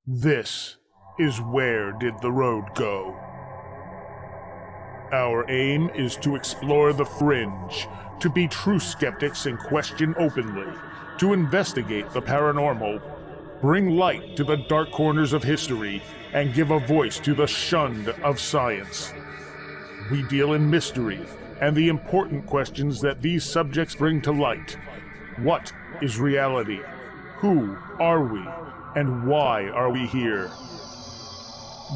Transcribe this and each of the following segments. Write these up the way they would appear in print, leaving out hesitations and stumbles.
This is Where Did the Road Go? Our aim is to explore the fringe, to be true skeptics and question openly, to investigate the paranormal, bring light to the dark corners of history, and give a voice to the shunned of science. We deal in mystery and the important questions that these subjects bring to light. What is reality? Who are we? And why are we here?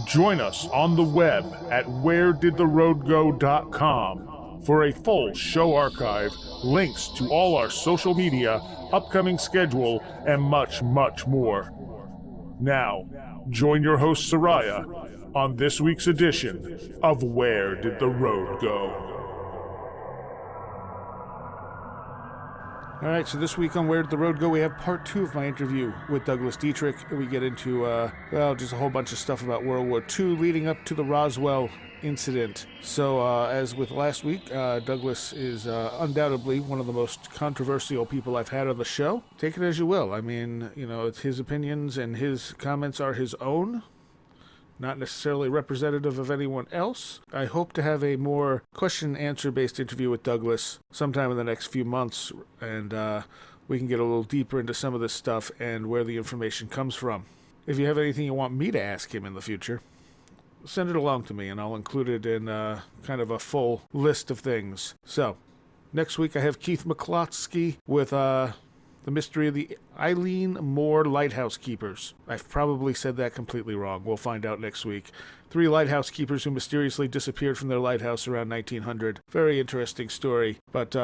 Join us on the web at wheredidtheroadgo.com for a full show archive, links to all our social media, upcoming schedule, and much, much more. Now, join your host Soraya on this week's edition of Where Did the Road Go? All right, so this week on Where Did the Road Go, we have part 2 of my interview with Douglas Dietrich. We get into, just a whole bunch of stuff about World War II leading up to the Roswell incident. So, as with last week, Douglas is undoubtedly one of the most controversial people I've had on the show. Take it as you will. I mean, it's his opinions and his comments are his own, not necessarily representative of anyone else. I hope to have a more question-answer based interview with Douglas sometime in the next few months, and we can get a little deeper into some of this stuff and where the information comes from. If you have anything you want me to ask him in the future, send it along to me, and I'll include it in kind of a full list of things. So, next week I have Keith McCloskey with The Mystery of the Eileen Moore Lighthouse Keepers. I've probably said that completely wrong. We'll find out next week. 3 lighthouse keepers who mysteriously disappeared from their lighthouse around 1900. Very interesting story. But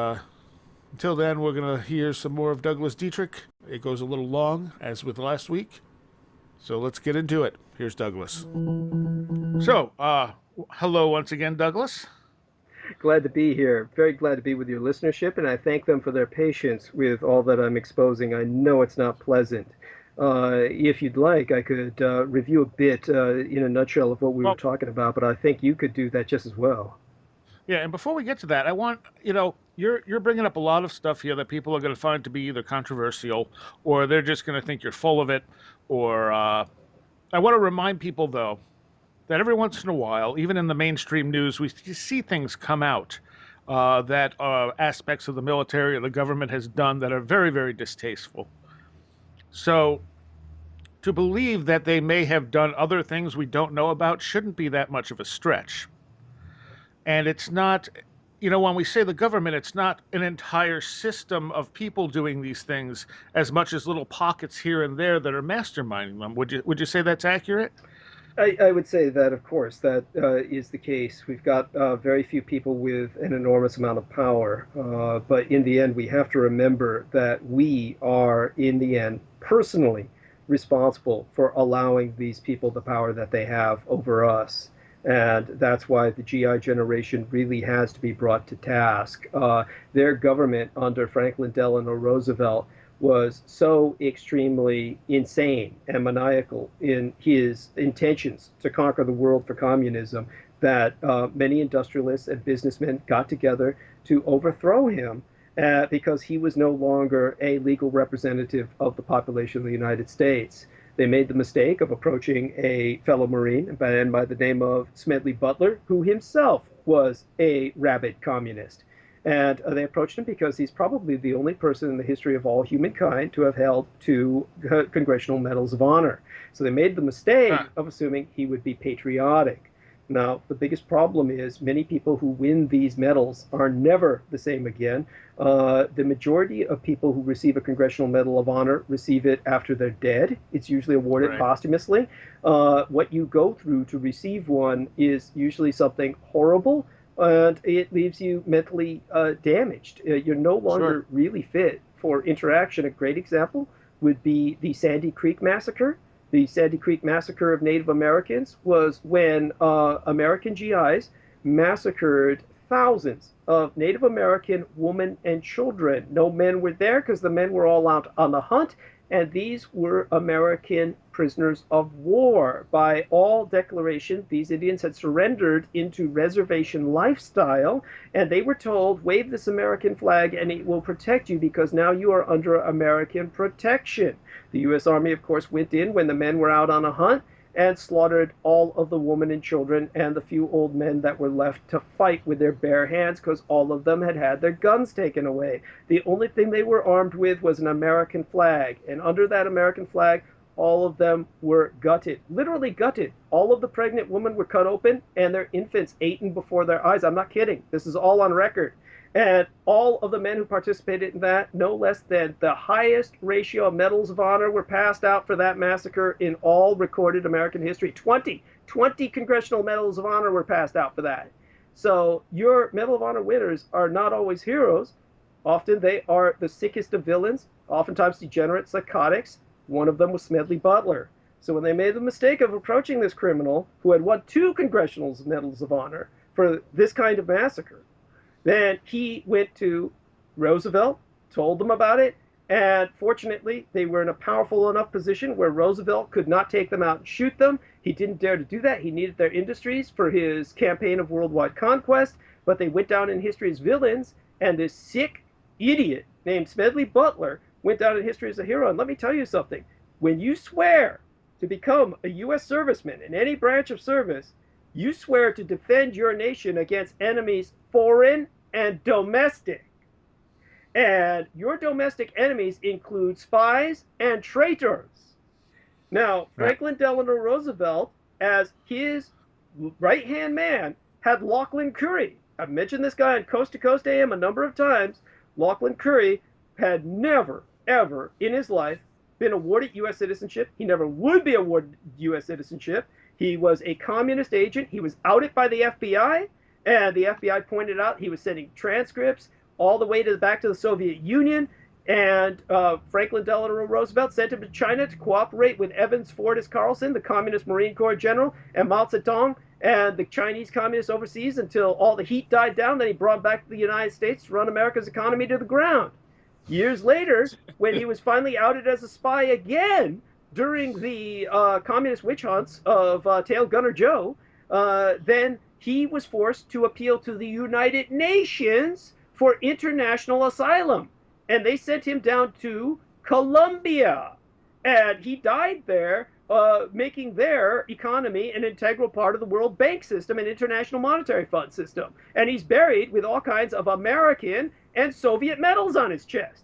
until then, we're going to hear some more of Douglas Dietrich. It goes a little long, as with last week. So let's get into it. Here's Douglas. So, hello once again, Douglas. Glad to be here. Very glad to be with your listenership, and I thank them for their patience with all that I'm exposing. I know it's not pleasant. If you'd like, I could review a bit in a nutshell of what we were talking about, but I think you could do that just as well. Yeah, and before we get to that, I want, you're bringing up a lot of stuff here that people are going to find to be either controversial or they're just going to think you're full of it, or I want to remind people, though, that every once in a while, even in the mainstream news, we see things come out that aspects of the military or the government has done that are very, very distasteful. So to believe that they may have done other things we don't know about shouldn't be that much of a stretch. And it's not, when we say the government, it's not an entire system of people doing these things as much as little pockets here and there that are masterminding them. Would you say that's accurate? I would say that, of course, that is the case. We've got very few people with an enormous amount of power, but in the end, we have to remember that we are, in the end, personally responsible for allowing these people the power that they have over us. And that's why the GI generation really has to be brought to task. Their government under Franklin Delano Roosevelt was so extremely insane and maniacal in his intentions to conquer the world for communism that many industrialists and businessmen got together to overthrow him because he was no longer a legal representative of the population of the United States. They made the mistake of approaching a fellow Marine by the name of Smedley Butler, who himself was a rabid communist. And they approached him because he's probably the only person in the history of all humankind to have held 2 Congressional Medals of Honor. So they made the mistake of assuming he would be patriotic. Now, the biggest problem is many people who win these medals are never the same again. The majority of people who receive a Congressional Medal of Honor receive it after they're dead. It's usually awarded posthumously. What you go through to receive one is usually something horrible, and it leaves you mentally damaged. You're no longer really fit for interaction. A great example would be the Sandy Creek Massacre. The Sandy Creek Massacre of Native Americans was when American GIs massacred thousands of Native American women and children. No men were there because the men were all out on the hunt, And these were American prisoners of war. By all declaration, these Indians had surrendered into reservation lifestyle, and they were told, wave this American flag and it will protect you because now you are under American protection. The U.S. Army, of course, went in when the men were out on a hunt and slaughtered all of the women and children and the few old men that were left to fight with their bare hands because all of them had had their guns taken away. The only thing they were armed with was an American flag, and under that American flag, all of them were gutted, literally gutted. All of the pregnant women were cut open and their infants eaten before their eyes. I'm not kidding. This is all on record. And all of the men who participated in that, no less than the highest ratio of medals of honor were passed out for that massacre in all recorded American history. 20 congressional medals of honor were passed out for that. So your Medal of Honor winners are not always heroes. Often they are the sickest of villains, oftentimes degenerate psychotics. One of them was Smedley Butler. So when they made the mistake of approaching this criminal who had won 2 congressional medals of honor for this kind of massacre, then he went to Roosevelt, told them about it, and fortunately, they were in a powerful enough position where Roosevelt could not take them out and shoot them. He didn't dare to do that. He needed their industries for his campaign of worldwide conquest, but they went down in history as villains, and this sick idiot named Smedley Butler went down in history as a hero. And let me tell you something. When you swear to become a U.S. serviceman in any branch of service, you swear to defend your nation against enemies foreign and domestic. And your domestic enemies include spies and traitors. Now, Franklin Delano Roosevelt, as his right-hand man, had Lachlan Curry. I've mentioned this guy on Coast to Coast AM a number of times. Lachlan Curry had never, ever in his life been awarded U.S. citizenship. He never would be awarded U.S. citizenship. He was a communist agent. He was outed by the FBI. And the FBI pointed out he was sending transcripts all the way back to the Soviet Union. And Franklin Delano Roosevelt sent him to China to cooperate with Evans Fortis Carlson, the Communist Marine Corps general, and Mao Zedong and the Chinese communists overseas until all the heat died down. Then he brought back to the United States to run America's economy to the ground. Years later, when he was finally outed as a spy again during the communist witch hunts of Tail Gunner Joe, then he was forced to appeal to the United Nations for international asylum. And they sent him down to Colombia. And he died there, making their economy an integral part of the World Bank system and International Monetary Fund system. And he's buried with all kinds of American and Soviet medals on his chest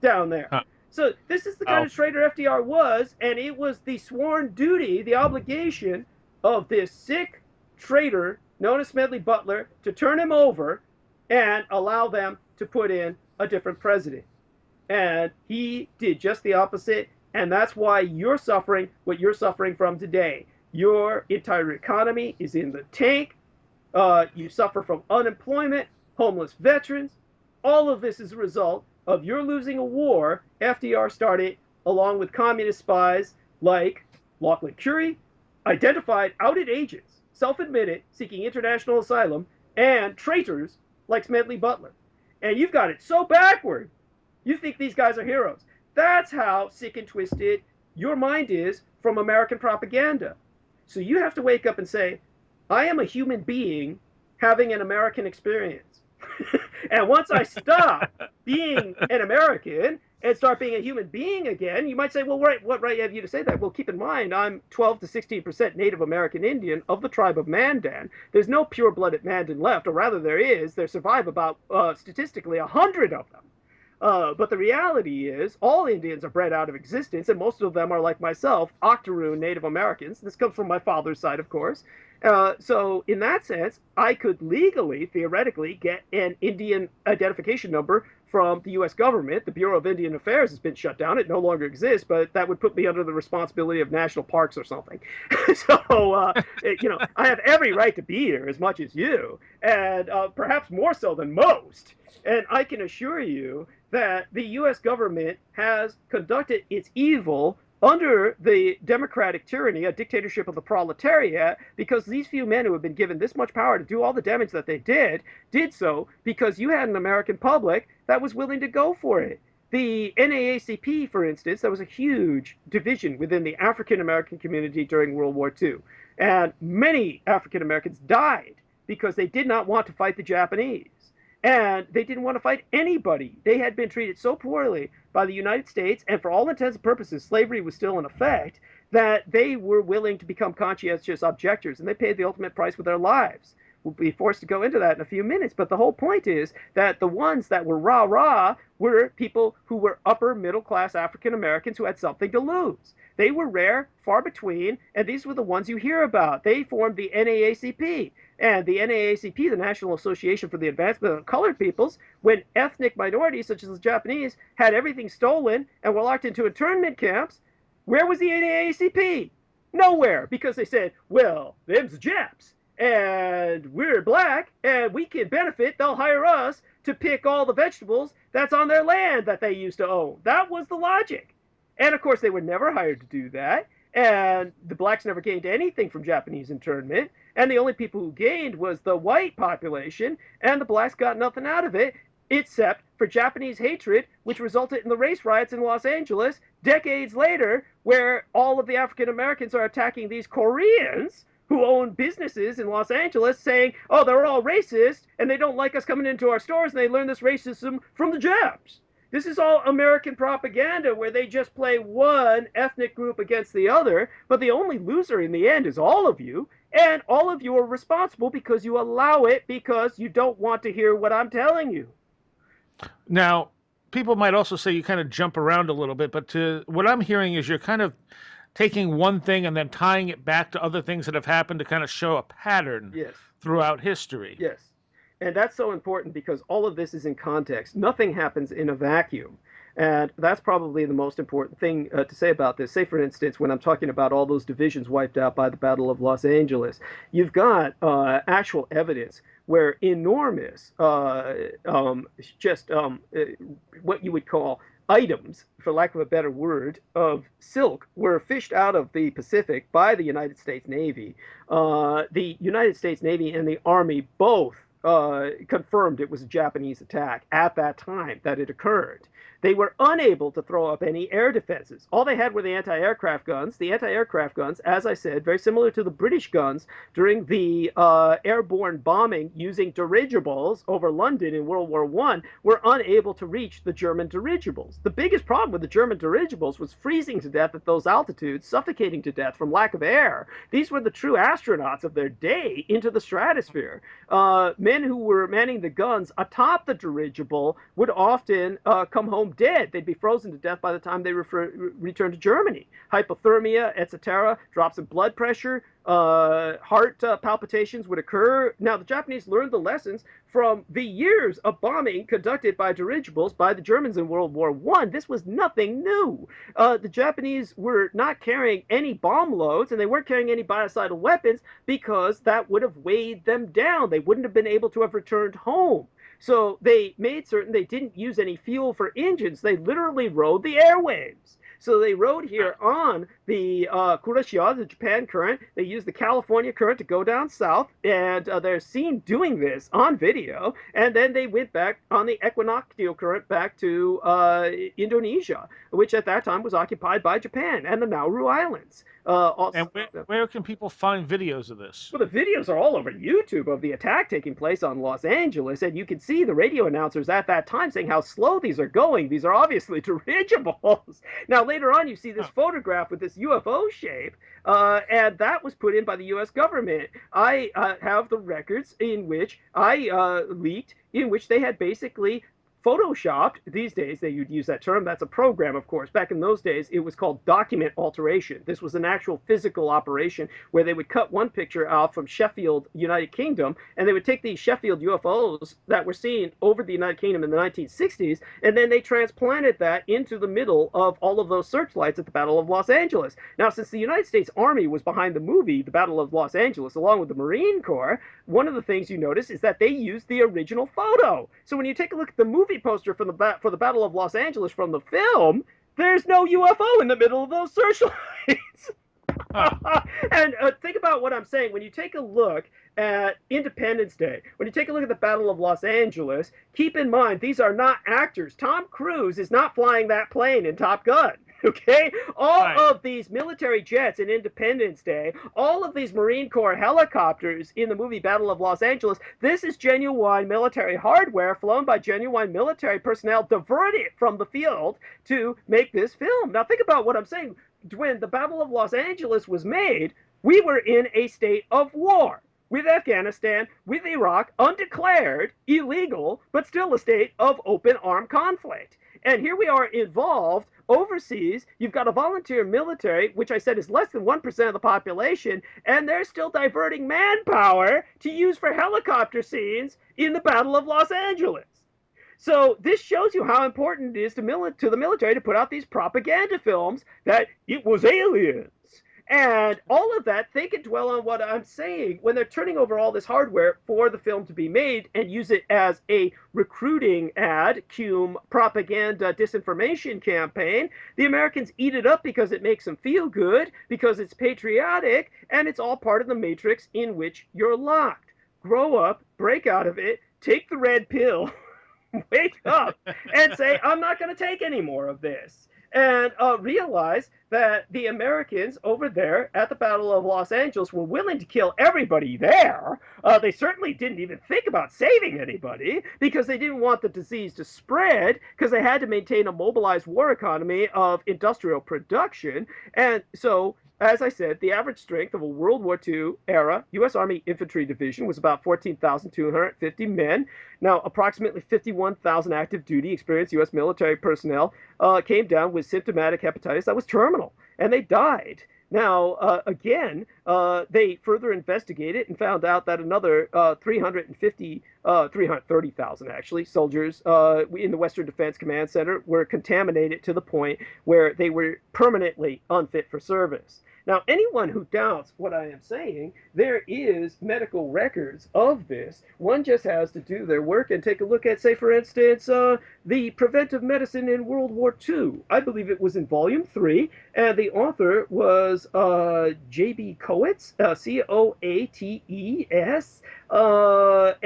down there. Huh. So this is the kind of traitor FDR was, and it was the sworn duty, the obligation of this sick traitor known as Smedley Butler to turn him over and allow them to put in a different president. And he did just the opposite, and that's why you're suffering what you're suffering from today. Your entire economy is in the tank. You suffer from unemployment, homeless veterans. All of this is a result of your losing a war FDR started along with communist spies like Lachlan Curry, identified outed agents, self-admitted, seeking international asylum, and traitors like Smedley Butler. And you've got it so backward. You think these guys are heroes. That's how sick and twisted your mind is from American propaganda. So you have to wake up and say, I am a human being having an American experience. And once I stop being an American and start being a human being again, you might say, well, what right have you to say that? Well, keep in mind, I'm 12 to 16% Native American Indian of the tribe of Mandan. There's no pure-blooded Mandan left, or rather there is. There survive about, statistically, 100 of them. But the reality is all Indians are bred out of existence, and most of them are like myself, Octoroon Native Americans. This comes from my father's side, of course. So in that sense, I could legally, theoretically, get an Indian identification number from the U.S. government. The Bureau of Indian Affairs has been shut down. It no longer exists, but that would put me under the responsibility of national parks or something. So, I have every right to be here as much as you, and perhaps more so than most. And I can assure you that the U.S. government has conducted its evil under the democratic tyranny, a dictatorship of the proletariat, because these few men who have been given this much power to do all the damage that they did so because you had an American public that was willing to go for it. The NAACP, for instance, that was a huge division within the African American community during World War II. And many African Americans died because they did not want to fight the Japanese. And they didn't want to fight anybody. They had been treated so poorly by the United States, and for all intents and purposes, slavery was still in effect, that they were willing to become conscientious objectors, and they paid the ultimate price with their lives. We'll be forced to go into that in a few minutes, but the whole point is that the ones that were rah-rah were people who were upper middle class African Americans who had something to lose. They were rare, far between, and these were the ones you hear about. They formed the NAACP. And the NAACP, the National Association for the Advancement of Colored Peoples, when ethnic minorities such as the Japanese had everything stolen and were locked into internment camps, where was the NAACP? Nowhere, because they said, well, them's Japs, and we're black, and we can benefit. They'll hire us to pick all the vegetables that's on their land that they used to own. That was the logic. And of course, they were never hired to do that. And the blacks never gained anything from Japanese internment. And the only people who gained was the white population. And the blacks got nothing out of it, except for Japanese hatred, which resulted in the race riots in Los Angeles decades later, where all of the African Americans are attacking these Koreans who own businesses in Los Angeles, saying, oh, they're all racist, and they don't like us coming into our stores, and they learn this racism from the Japs. This is all American propaganda where they just play one ethnic group against the other, but the only loser in the end is all of you, and all of you are responsible because you allow it because you don't want to hear what I'm telling you. Now, people might also say you kind of jump around a little bit, but what I'm hearing is you're kind of taking one thing and then tying it back to other things that have happened to kind of show a pattern throughout history. Yes. And that's so important because all of this is in context. Nothing happens in a vacuum. And that's probably the most important thing to say about this. Say, for instance, when I'm talking about all those divisions wiped out by the Battle of Los Angeles, you've got actual evidence where enormous, what you would call items, for lack of a better word, of silk were fished out of the Pacific by the United States Navy. The United States Navy and the Army both confirmed it was a Japanese attack at that time that it occurred. They were unable to throw up any air defenses. All they had were the anti-aircraft guns. The anti-aircraft guns, as I said, very similar to the British guns during the airborne bombing using dirigibles over London in World War I, were unable to reach the German dirigibles. The biggest problem with the German dirigibles was freezing to death at those altitudes, suffocating to death from lack of air. These were the true astronauts of their day into the stratosphere. Men who were manning the guns atop the dirigible would often come home dead. They'd be frozen to death by the time they returned to Germany. Hypothermia, etc., drops in blood pressure, heart palpitations would occur. Now, the Japanese learned the lessons from the years of bombing conducted by dirigibles by the Germans in World War I. This was nothing new. The Japanese were not carrying any bomb loads, and they weren't carrying any biocidal weapons because that would have weighed them down. They wouldn't have been able to have returned home. So they made certain they didn't use any fuel for engines. They literally rode the airwaves. So they rode here on the Kuroshio, the Japan current. They used the California current to go down south, and they're seen doing this on video. And then they went back on the equinoctial current back to Indonesia, which at that time was occupied by Japan, and the Nauru Islands. And where can people find videos of this? Well, the videos are all over YouTube of the attack taking place on Los Angeles, and you can see the radio announcers at that time saying how slow these are going. These are obviously dirigibles. Now, later on, you see this photograph with this UFO shape, and that was put in by the U.S. government. I have the records in which I leaked, in which they had basically photoshopped. These days they would use that term. That's a program, of course. Back in those days, it was called document alteration. This was an actual physical operation where they would cut one picture out from Sheffield, United Kingdom, and they would take these Sheffield UFOs that were seen over the United Kingdom in the 1960s, and then they transplanted that into the middle of all of those searchlights at the Battle of Los Angeles. Now, since the United States Army was behind the movie, The Battle of Los Angeles, along with the Marine Corps, one of the things you notice is that they used the original photo. So when you take a look at the movie poster for the Battle of Los Angeles from the film, there's no UFO in the middle of those searchlights. And think about what I'm saying. When you take a look at Independence Day, when you take a look at the Battle of Los Angeles, keep in mind these are not actors. Tom Cruise is not flying that plane in Top Gun. Okay? All of these military jets in Independence Day, all of these Marine Corps helicopters in the movie Battle of Los Angeles, this is genuine military hardware flown by genuine military personnel diverted from the field to make this film. Now, think about what I'm saying. When the Battle of Los Angeles was made, we were in a state of war with Afghanistan, with Iraq, undeclared, illegal, but still a state of open armed conflict. And here we are involved overseas. You've got a volunteer military, which I said is less than 1% of the population, and they're still diverting manpower to use for helicopter scenes in the Battle of Los Angeles. So this shows you how important it is to the military to put out these propaganda films that it was aliens. And all of that, they can dwell on what I'm saying when they're turning over all this hardware for the film to be made and use it as a recruiting ad, cum propaganda disinformation campaign. The Americans eat it up because it makes them feel good, because it's patriotic, and it's all part of the matrix in which you're locked. Grow up, break out of it, take the red pill, wake up, and say, I'm not going to take any more of this. And realize that the Americans over there at the Battle of Los Angeles were willing to kill everybody there. They certainly didn't even think about saving anybody because they didn't want the disease to spread, because they had to maintain a mobilized war economy of industrial production. And so, as I said, the average strength of a World War II era U.S. Army Infantry Division was about 14,250 men. Now, approximately 51,000 active duty experienced U.S. military personnel came down with symptomatic hepatitis that was terminal, and they died. Now, again, they further investigated and found out that another 330,000 actually, soldiers in the Western Defense Command Center were contaminated to the point where they were permanently unfit for service. Now, anyone who doubts what I am saying, there is medical records of this. One just has to do their work and take a look at, say, for instance, the preventive medicine in World War II. I believe it was in Volume 3, and the author was J.B. Coates, C-O-A-T-E-S, or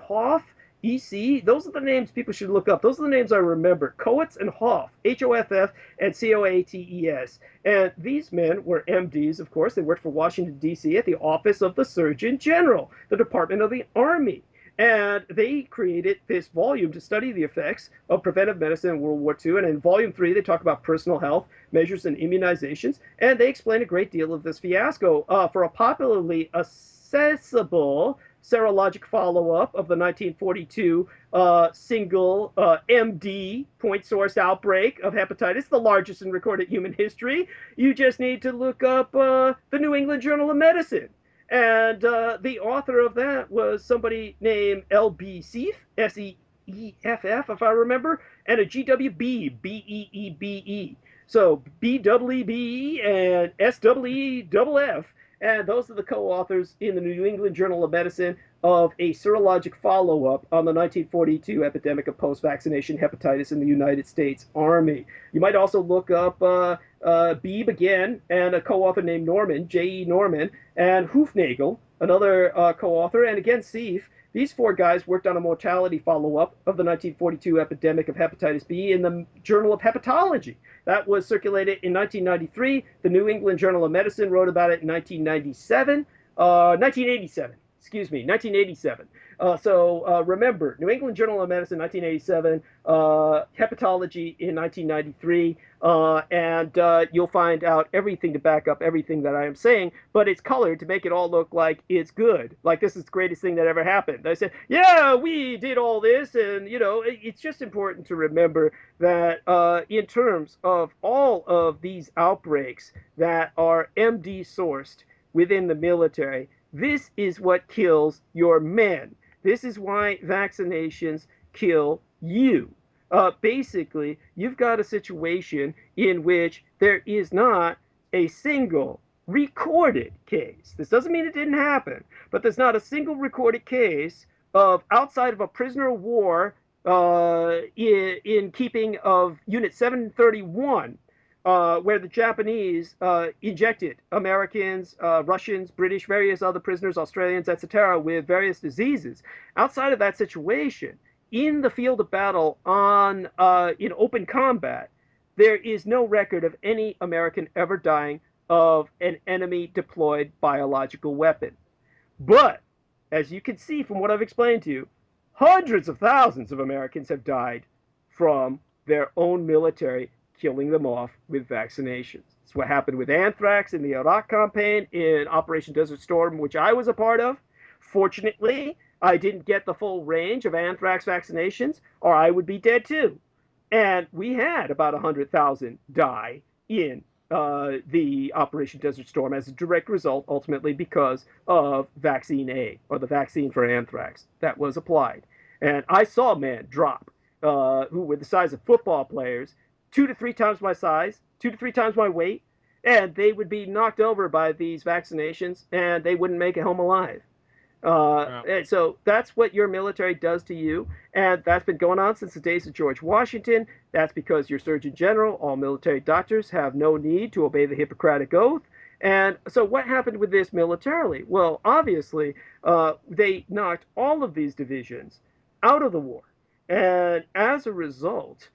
Hoff, EC. Those are the names people should look up. Those are the names I remember. Coates and Hoff, H-O-F-F and C-O-A-T-E-S. And these men were MDs, of course. They worked for Washington, D.C. at the Office of the Surgeon General, the Department of the Army. And they created this volume to study the effects of preventive medicine in World War II. And in Volume 3, they talk about personal health measures and immunizations. And they explain a great deal of this fiasco for a popularly accessible serologic follow-up of the 1942 single MD point source outbreak of hepatitis, the largest in recorded human history. You just need to look up the New England Journal of Medicine. And the author of that was somebody named L.B. Seeff, S-E-E-F-F, if I remember, and a G.W. B-E-E-B-E. So B-W-E-B and S-W-E-F-F. And those are the co-authors in the New England Journal of Medicine of a serologic follow-up on the 1942 epidemic of post-vaccination hepatitis in the United States Army. You might also look up Beebe again, and a co-author named Norman, J.E. Norman, and Hoofnagel, another co-author, and again Seeff. These four guys worked on a mortality follow-up of the 1942 epidemic of hepatitis B in the Journal of Hepatology. That was circulated in 1993. The New England Journal of Medicine wrote about it in 1987. So remember, New England Journal of Medicine, 1987, hepatology in 1993, and you'll find out everything to back up everything that I am saying, but it's colored to make it all look like it's good, like this is the greatest thing that ever happened. I said, yeah, we did all this, and, you know, it's just important to remember that in terms of all of these outbreaks that are MD sourced within the military, this is what kills your men. This is why vaccinations kill you. Basically, you've got a situation in which there is not a single recorded case. This doesn't mean it didn't happen, but there's not a single recorded case of, outside of a prisoner of war in keeping of Unit 731, where the Japanese injected Americans, Russians, British, various other prisoners, Australians, etc., with various diseases. Outside of that situation, in the field of battle in open combat, there is no record of any American ever dying of an enemy deployed biological weapon. But as you can see from what I've explained to you, hundreds of thousands of Americans have died from their own military killing them off with vaccinations. It's what happened with anthrax in the Iraq campaign in Operation Desert Storm, which I was a part of. Fortunately, I didn't get the full range of anthrax vaccinations, or I would be dead too. And we had about 100,000 die in the Operation Desert Storm as a direct result, ultimately because of Vaccine A, or the vaccine for anthrax that was applied. And I saw men drop who were the size of football players, 2 to 3 times my size, 2 to 3 times my weight, and they would be knocked over by these vaccinations, and they wouldn't make it home alive. And so that's what your military does to you, and that's been going on since the days of George Washington. That's because your Surgeon General, all military doctors, have no need to obey the Hippocratic Oath. And so what happened with this militarily? Well, obviously, they knocked all of these divisions out of the war. And as a result,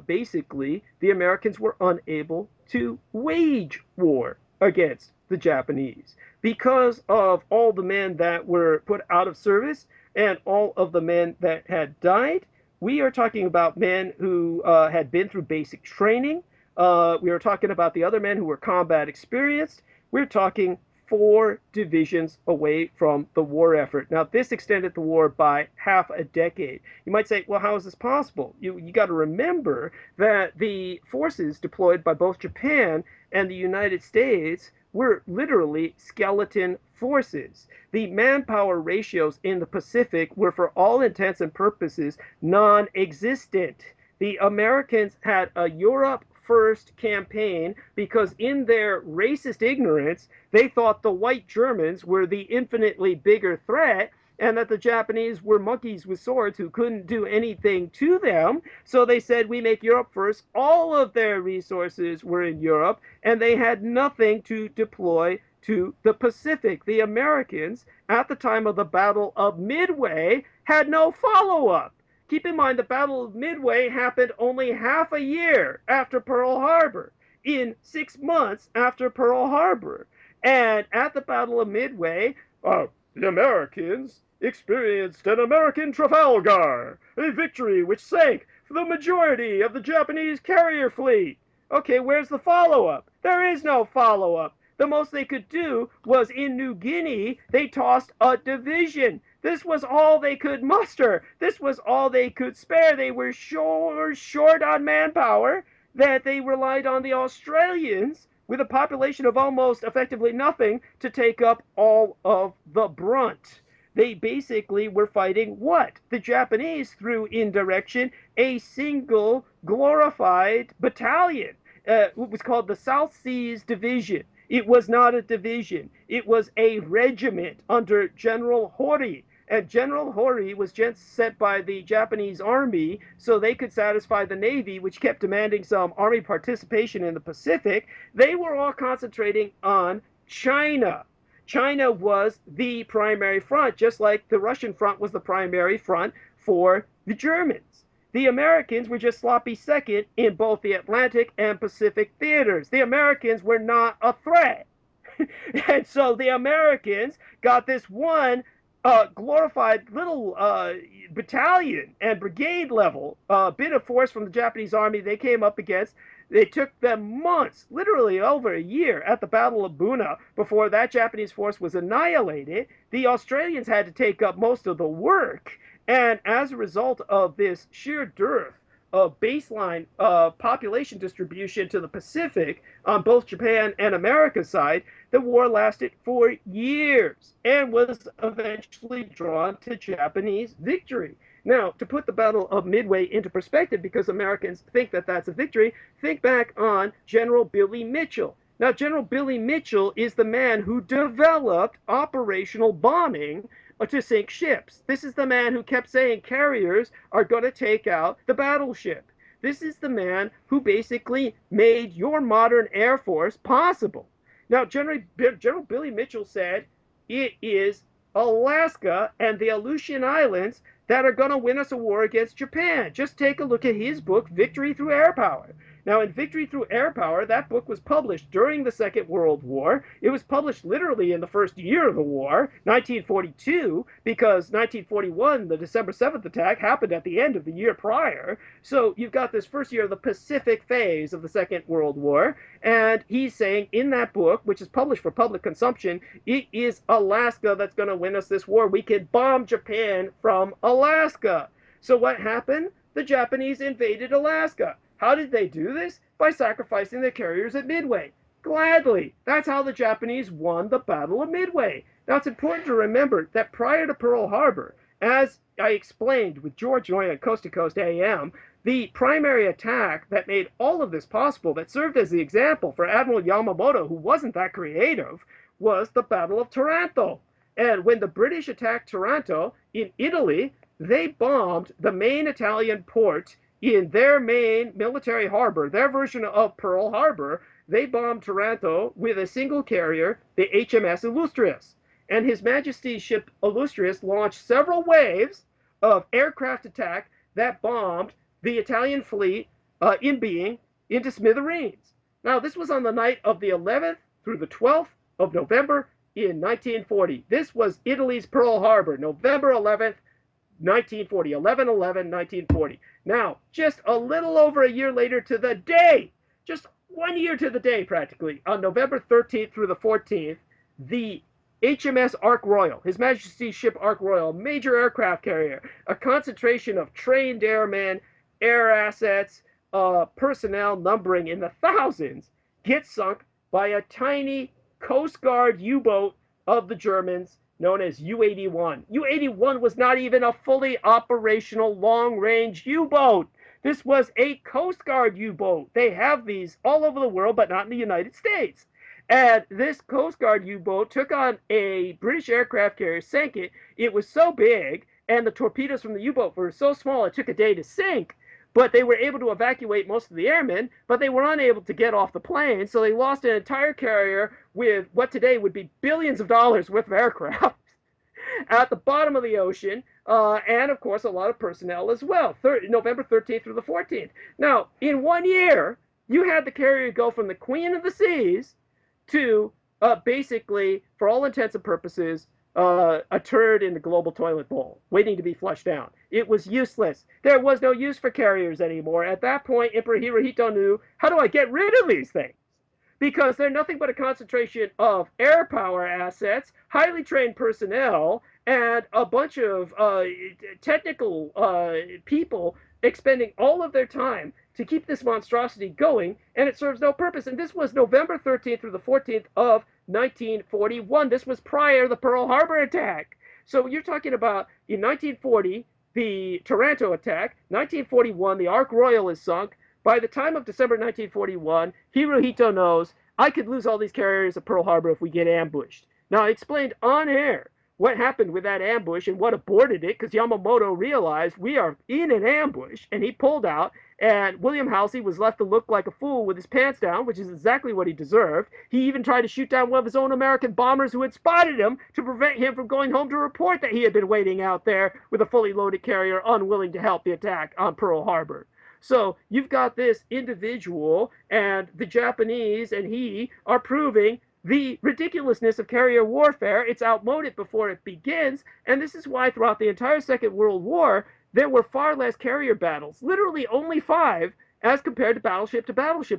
basically, the Americans were unable to wage war against the Japanese because of all the men that were put out of service and all of the men that had died. We are talking about men who had been through basic training. We are talking about the other men who were combat experienced. We're talking 4 divisions away from the war effort. Now, this extended the war by half a decade. You might say, well, how is this possible? You got to remember that the forces deployed by both Japan and the United States were literally skeleton forces. The manpower ratios in the Pacific were, for all intents and purposes, non-existent. The Americans had a Europe first campaign because in their racist ignorance, they thought the white Germans were the infinitely bigger threat and that the Japanese were monkeys with swords who couldn't do anything to them. So they said, we make Europe first. All of their resources were in Europe, and they had nothing to deploy to the Pacific. The Americans, at the time of the Battle of Midway, had no follow-up. Keep in mind, the Battle of Midway happened only half a year after Pearl Harbor, in 6 months after Pearl Harbor. And at the Battle of Midway, the Americans experienced an American Trafalgar, a victory which sank the majority of the Japanese carrier fleet. Okay, where's the follow-up? There is no follow-up. The most they could do was in New Guinea, they tossed a division. This was all they could muster. This was all they could spare. They were short on manpower, that they relied on the Australians with a population of almost effectively nothing to take up all of the brunt. They basically were fighting what? The Japanese through indirection, a single glorified battalion. It was called the South Seas Division. It was not a division. It was a regiment under General Hori. And General Hori was just sent by the Japanese army so they could satisfy the Navy, which kept demanding some army participation in the Pacific. They were all concentrating on China. China was the primary front, just like the Russian front was the primary front for the Germans. The Americans were just sloppy second in both the Atlantic and Pacific theaters. The Americans were not a threat. And so the Americans got this one glorified little battalion and brigade level bit of force from the Japanese army they came up against. It took them months, literally over a year, at the Battle of Buna before that Japanese force was annihilated. The Australians had to take up most of the work. And as a result of this sheer dearth of baseline population distribution to the Pacific on both Japan and America's side, the war lasted for years and was eventually drawn to Japanese victory. Now, to put the Battle of Midway into perspective, because Americans think that that's a victory, think back on General Billy Mitchell. Now, General Billy Mitchell is the man who developed operational bombing to sink ships. This is the man who kept saying carriers are going to take out the battleship. This is the man who basically made your modern Air Force possible. Now, General Billy Mitchell said it is Alaska and the Aleutian Islands that are going to win us a war against Japan. Just take a look at his book, Victory Through Air Power. Now, in Victory Through Air Power, that book was published during the Second World War. It was published literally in the first year of the war, 1942, because 1941, the December 7th attack, happened at the end of the year prior. So you've got this first year of the Pacific phase of the Second World War. And he's saying in that book, which is published for public consumption, it is Alaska that's going to win us this war. We can bomb Japan from Alaska. So what happened? The Japanese invaded Alaska. How did they do this? By sacrificing their carriers at Midway. Gladly. That's how the Japanese won the Battle of Midway. Now, it's important to remember that prior to Pearl Harbor, as I explained with George Noy on Coast to Coast AM, the primary attack that made all of this possible, that served as the example for Admiral Yamamoto, who wasn't that creative, was the Battle of Taranto. And when the British attacked Taranto in Italy, they bombed the main Italian port in their main military harbor, their version of Pearl Harbor. They bombed Taranto with a single carrier, the HMS Illustrious. And His Majesty's ship Illustrious launched several waves of aircraft attack that bombed the Italian fleet in being into smithereens. Now, this was on the night of the 11th through the 12th of November in 1940. This was Italy's Pearl Harbor, November 11th, 1940, 11/11/1940. Now, just a little over a year later to the day, just 1 year to the day practically, on November 13th through the 14th, the HMS Ark Royal, His Majesty's ship Ark Royal, a major aircraft carrier, a concentration of trained airmen, air assets, personnel numbering in the thousands, gets sunk by a tiny Coast Guard U-boat of the Germans known as U-81. U-81 was not even a fully operational long-range U-boat. This was a Coast Guard U-boat. They have these all over the world, but not in the United States. And this Coast Guard U-boat took on a British aircraft carrier, sank it. It was so big, and the torpedoes from the U-boat were so small, it took a day to sink. But they were able to evacuate most of the airmen, but they were unable to get off the plane, so they lost an entire carrier with what today would be billions of dollars worth of aircraft at the bottom of the ocean, and of course a lot of personnel as well, November 13th through the 14th. Now, in 1 year, you had the carrier go from the Queen of the Seas to basically, for all intents and purposes, a turd in the global toilet bowl, waiting to be flushed down. It was useless. There was no use for carriers anymore. At that point, Emperor Hirohito knew, how do I get rid of these things? Because they're nothing but a concentration of air power assets, highly trained personnel, and a bunch of technical people expending all of their time to keep this monstrosity going, and it serves no purpose. And this was November 13th through the 14th of 1941. This was prior to the Pearl Harbor attack. So you're talking about in 1940, the Taranto attack, 1941, the Ark Royal is sunk. By the time of December 1941, Hirohito knows, I could lose all these carriers at Pearl Harbor if we get ambushed. Now, I explained on air what happened with that ambush and what aborted it, because Yamamoto realized we are in an ambush, and he pulled out, and William Halsey was left to look like a fool with his pants down, which is exactly what he deserved. He even tried to shoot down one of his own American bombers who had spotted him to prevent him from going home to report that he had been waiting out there with a fully loaded carrier, unwilling to help the attack on Pearl Harbor. So you've got this individual, and the Japanese and he are proving the ridiculousness of carrier warfare. It's outmoded before it begins, and this is why throughout the entire Second World War, there were far less carrier battles, literally only 5, as compared to battleship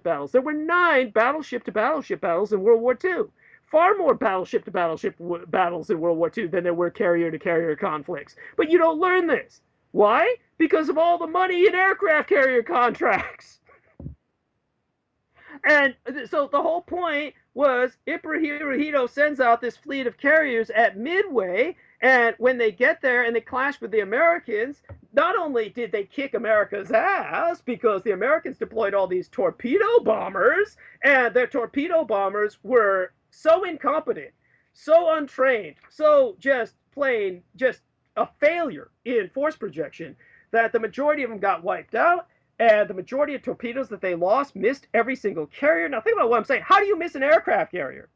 battles. There were 9 battleship to battleship battles in World War II. Far more battleship to battleship battles in World War II than there were carrier to carrier conflicts. But you don't learn this. Why? Because of all the money in aircraft carrier contracts. And so the whole point was Emperor Hirohito sends out this fleet of carriers at Midway, and when they get there and they clash with the Americans, not only did they kick America's ass because the Americans deployed all these torpedo bombers, and their torpedo bombers were so incompetent, so untrained, so just a failure in force projection that the majority of them got wiped out. And the majority of torpedoes that they lost missed every single carrier. Now think about what I'm saying. How do you miss an aircraft carrier?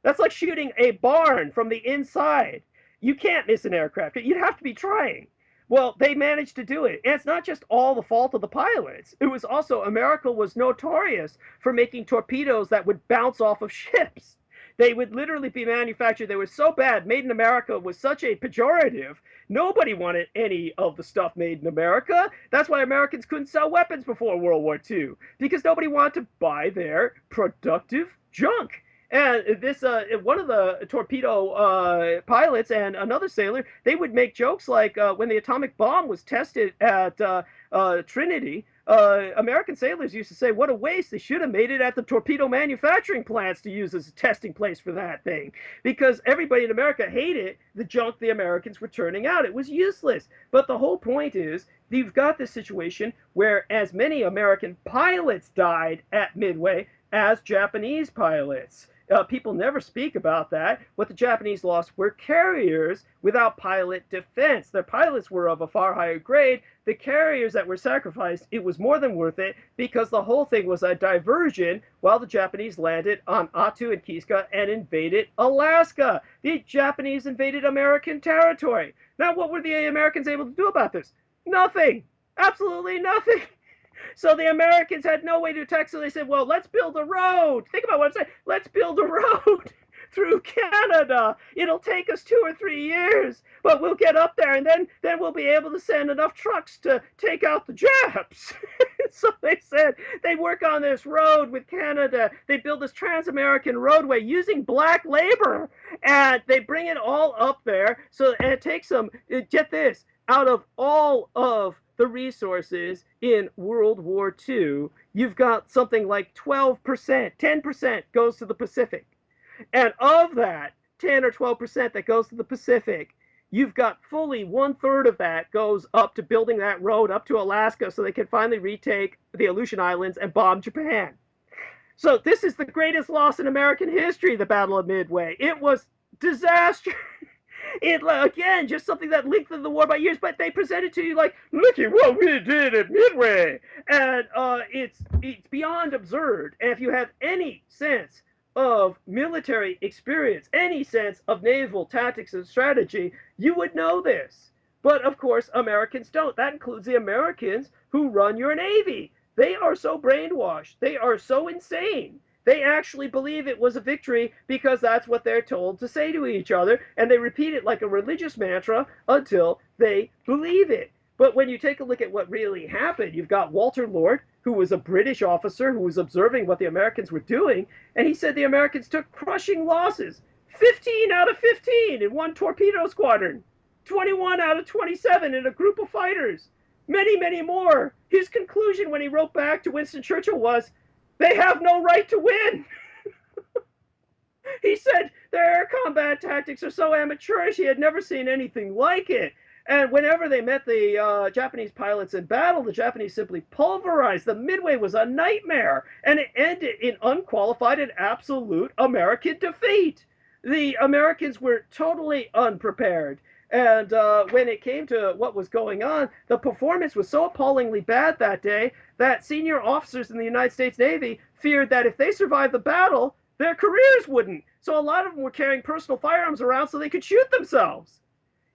That's like shooting a barn from the inside. You can't miss an aircraft. You'd have to be trying. Well, they managed to do it. And it's not just all the fault of the pilots. It was also, America was notorious for making torpedoes that would bounce off of ships. They would literally be manufactured. They were so bad. Made in America was such a pejorative. Nobody wanted any of the stuff made in America. That's why Americans couldn't sell weapons before World War II, because nobody wanted to buy their productive junk. And this, one of the torpedo pilots and another sailor, they would make jokes like when the atomic bomb was tested at Trinity, American sailors used to say, what a waste. They should have made it at the torpedo manufacturing plants to use as a testing place for that thing. Because everybody in America hated the junk the Americans were turning out. It was useless. But the whole point is, you've got this situation where as many American pilots died at Midway as Japanese pilots. People never speak about that. What the Japanese lost were carriers without pilot defense. Their pilots were of a far higher grade. The carriers that were sacrificed, it was more than worth it, because the whole thing was a diversion while the Japanese landed on Attu and Kiska and invaded Alaska. The Japanese invaded American territory. Now, what were the Americans able to do about this? Nothing. Absolutely nothing. So the Americans had no way to attack, so they said, well, let's build a road. Think about what I'm saying. Let's build a road through Canada. It'll take us 2 or 3 years, but we'll get up there, and then we'll be able to send enough trucks to take out the Japs. So they said they work on this road with Canada. They build this trans-American roadway using black labor, and they bring it all up there. So, and it takes them, get this, out of all of the resources in World War II, you've got something like 12%, 10% goes to the Pacific. And of that 10 or 12% that goes to the Pacific, you've got fully 1/3 of that goes up to building that road up to Alaska so they can finally retake the Aleutian Islands and bomb Japan. So this is the greatest loss in American history, the Battle of Midway. It was disaster. It, again, just something that lengthened the war by years, but they presented to you like, look at what we did at Midway. And it's beyond absurd. And if you have any sense of military experience, any sense of naval tactics and strategy, you would know this. But of course, Americans don't. That includes the Americans who run your Navy. They are so brainwashed. They are so insane. They actually believe it was a victory because that's what they're told to say to each other, and they repeat it like a religious mantra until they believe it. But when you take a look at what really happened, you've got Walter Lord, who was a British officer who was observing what the Americans were doing, and he said the Americans took crushing losses. 15 out of 15 in one torpedo squadron. 21 out of 27 in a group of fighters. Many, many more. His conclusion when he wrote back to Winston Churchill was, they have no right to win. He said their air combat tactics are so amateurish, he had never seen anything like it. And whenever they met the Japanese pilots in battle, the Japanese simply pulverized. The Midway was a nightmare, and it ended in unqualified and absolute American defeat. The Americans were totally unprepared. And when it came to what was going on, the performance was so appallingly bad that day that senior officers in the United States Navy feared that if they survived the battle, their careers wouldn't. So a lot of them were carrying personal firearms around so they could shoot themselves.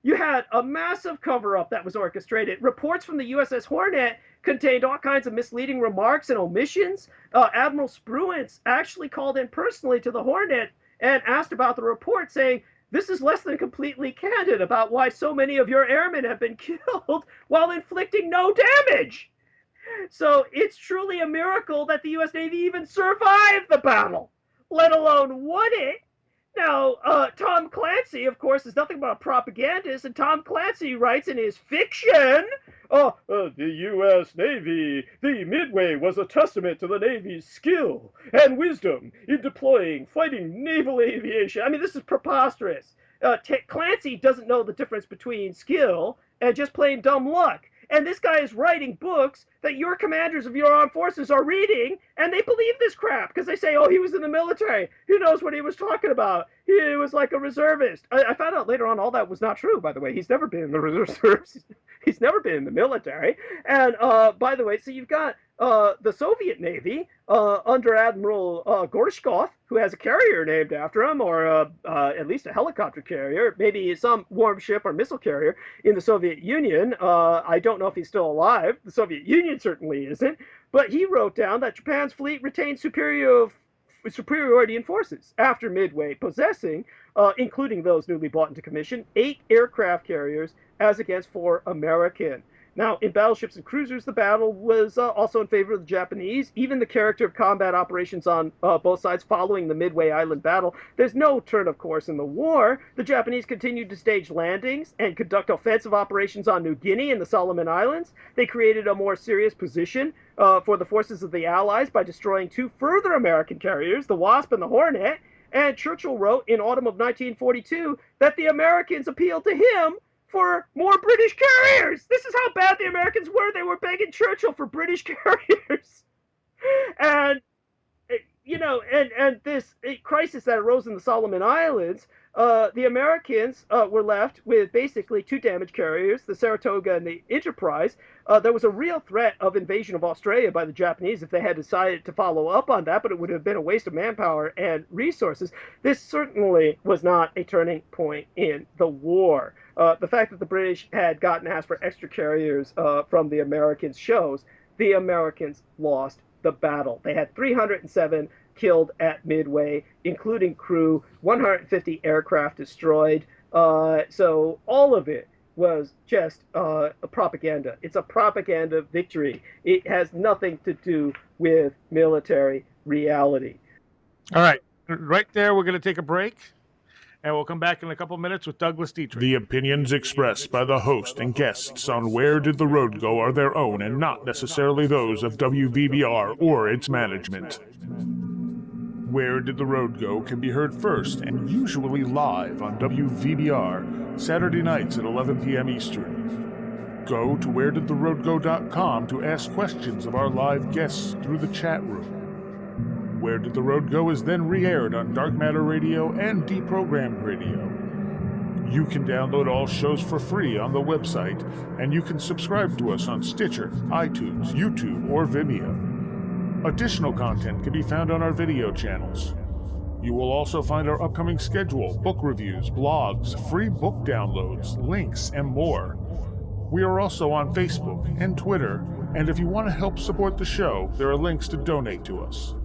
You had a massive cover-up that was orchestrated. Reports from the USS Hornet contained all kinds of misleading remarks and omissions. Admiral Spruance actually called in personally to the Hornet and asked about the report, saying, this is less than completely candid about why so many of your airmen have been killed while inflicting no damage. So it's truly a miracle that the U.S. Navy even survived the battle, let alone won it. Now, Tom Clancy, of course, is nothing but a propagandist, and Tom Clancy writes in his fiction, the U.S. Navy, the Midway was a testament to the Navy's skill and wisdom in deploying fighting naval aviation. I mean, this is preposterous. Clancy doesn't know the difference between skill and just plain dumb luck. And this guy is writing books that your commanders of your armed forces are reading, and they believe this crap because they say, oh, he was in the military. Who knows what he was talking about? He was like a reservist. I found out later on all that was not true, by the way. He's never been in the reserves. He's never been in the military. And by the way, so you've got the Soviet Navy under Admiral Gorshkov, who has a carrier named after him, or at least a helicopter carrier, maybe some warm ship or missile carrier in the Soviet Union. I don't know if he's still alive. The Soviet Union certainly isn't. But he wrote down that Japan's fleet retained superiority in forces after Midway, possessing, including those newly bought into commission, 8 aircraft carriers as against 4 American. Now, in battleships and cruisers, the battle was also in favor of the Japanese. Even the character of combat operations on both sides following the Midway Island battle, there's no turn of course in the war. The Japanese continued to stage landings and conduct offensive operations on New Guinea and the Solomon Islands. They created a more serious position for the forces of the Allies by destroying 2 further American carriers, the Wasp and the Hornet. And Churchill wrote in autumn of 1942 that the Americans appealed to him for more British carriers. This is how bad the Americans were. They were begging Churchill for British carriers. And, you know, and this crisis that arose in the Solomon Islands, the Americans were left with basically 2 damaged carriers, the Saratoga and the Enterprise. There was a real threat of invasion of Australia by the Japanese if they had decided to follow up on that, but it would have been a waste of manpower and resources. This certainly was not a turning point in the war. The fact that the British had gotten asked for extra carriers from the Americans shows the Americans lost the battle. They had 307 killed at Midway, including crew, 150 aircraft destroyed. So all of it was just a propaganda. It's a propaganda victory. It has nothing to do with military reality. All right. Right there, we're going to take a break, and we'll come back in a couple minutes with Douglas Dietrich. The opinions expressed by the host and guests on Where Did the Road Go are their own and not necessarily those of WVBR or its management. Where Did the Road Go can be heard first and usually live on WVBR Saturday nights at 11 p.m. Eastern. Go to wheredidtheroadgo.com to ask questions of our live guests through the chat room. Where Did the Road Go is then re-aired on Dark Matter Radio and Deprogrammed Radio. You can download all shows for free on the website, and you can subscribe to us on Stitcher, iTunes, YouTube, or Vimeo. Additional content can be found on our video channels. You will also find our upcoming schedule, book reviews, blogs, free book downloads, links, and more. We are also on Facebook and Twitter, and if you want to help support the show, there are links to donate to us.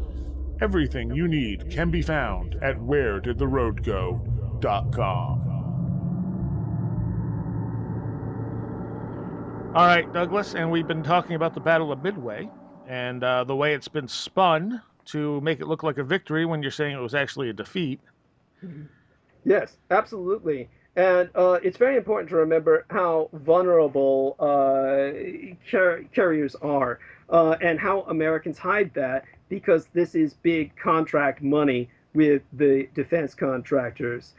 Everything you need can be found at wheredidtheroadgo.com. All right, Douglas, and we've been talking about the Battle of Midway and the way it's been spun to make it look like a victory when you're saying it was actually a defeat. Yes, absolutely. And it's very important to remember how vulnerable carriers are and how Americans hide that, because this is big contract money with the defense contractors.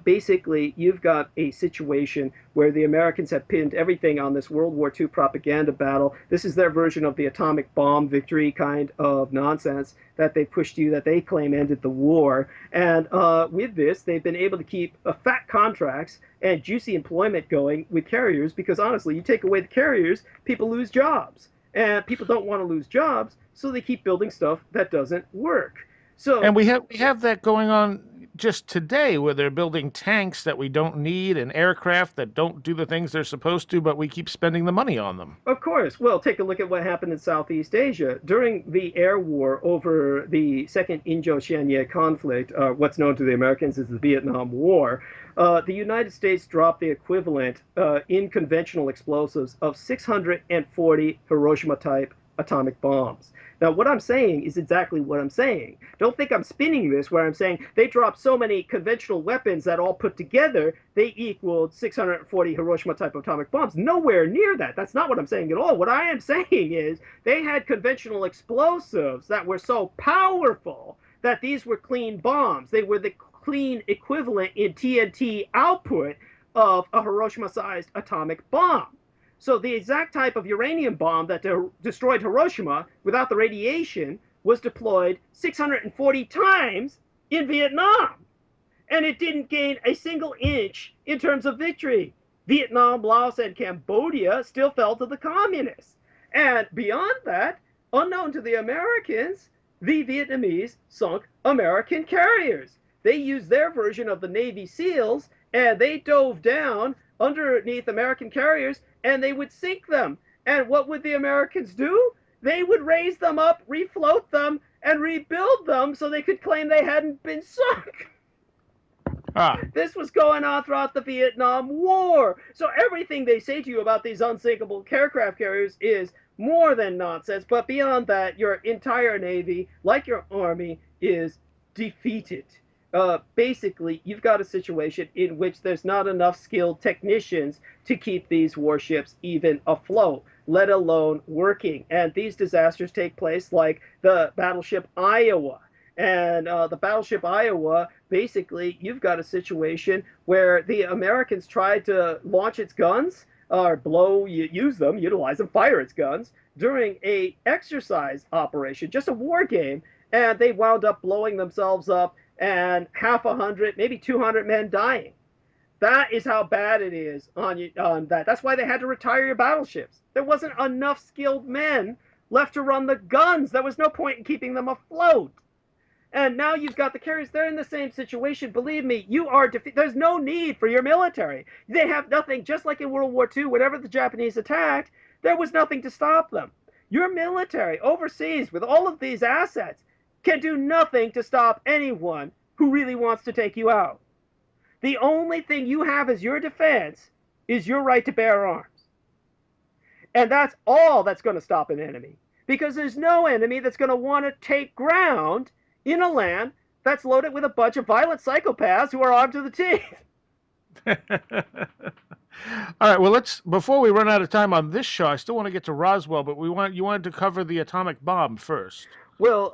Basically, you've got a situation where the Americans have pinned everything on this World War II propaganda battle. This is their version of the atomic bomb victory kind of nonsense that they pushed you, that they claim ended the war. And with this, they've been able to keep fat contracts and juicy employment going with carriers, because honestly, you take away the carriers, people lose jobs. And people don't want to lose jobs, so they keep building stuff that doesn't work. So, and we have that going on just today, where they're building tanks that we don't need and aircraft that don't do the things they're supposed to, but we keep spending the money on them. Of course. Well, take a look at what happened in Southeast Asia. During the air war over the Second Indo-China conflict, what's known to the Americans as the Vietnam War, the United States dropped the equivalent in conventional explosives of 640 Hiroshima-type atomic bombs. Now, what I'm saying is exactly what I'm saying. Don't think I'm spinning this where I'm saying they dropped so many conventional weapons that all put together, they equaled 640 Hiroshima-type atomic bombs. Nowhere near that. That's not what I'm saying at all. What I am saying is they had conventional explosives that were so powerful that these were clean bombs. They were the clean equivalent in TNT output of a Hiroshima-sized atomic bomb. So the exact type of uranium bomb that destroyed Hiroshima without the radiation was deployed 640 times in Vietnam. And it didn't gain a single inch in terms of victory. Vietnam, Laos, and Cambodia still fell to the communists. And beyond that, unknown to the Americans, the Vietnamese sunk American carriers. They used their version of the Navy SEALs, and they dove down underneath American carriers, and they would sink them. And what would the Americans do? They would raise them up, refloat them, and rebuild them so they could claim they hadn't been sunk. This was going on throughout the Vietnam War. So everything they say to you about these unsinkable aircraft carriers is more than nonsense. But beyond that, your entire Navy, like your Army, is defeated. Basically, you've got a situation in which there's not enough skilled technicians to keep these warships even afloat, let alone working. And these disasters take place like the battleship Iowa. And the battleship Iowa, basically, you've got a situation where the Americans tried to launch its guns, or utilize them, fire its guns, during a exercise operation, just a war game, and they wound up blowing themselves up and half 100, maybe 200 men dying. That is how bad it is on that. That's why they had to retire your battleships. There wasn't enough skilled men left to run the guns. There was no point in keeping them afloat. And now you've got the carriers. They're in the same situation. Believe me, you are there's no need for your military. They have nothing. Just like in World War II, whenever the Japanese attacked, there was nothing to stop them. Your military overseas with all of these assets can do nothing to stop anyone who really wants to take you out. The only thing you have as your defense is your right to bear arms. And that's all that's going to stop an enemy. Because there's no enemy that's going to want to take ground in a land that's loaded with a bunch of violent psychopaths who are armed to the teeth. All right. Well, before we run out of time on this show, I still want to get to Roswell, but you wanted to cover the atomic bomb first. Well,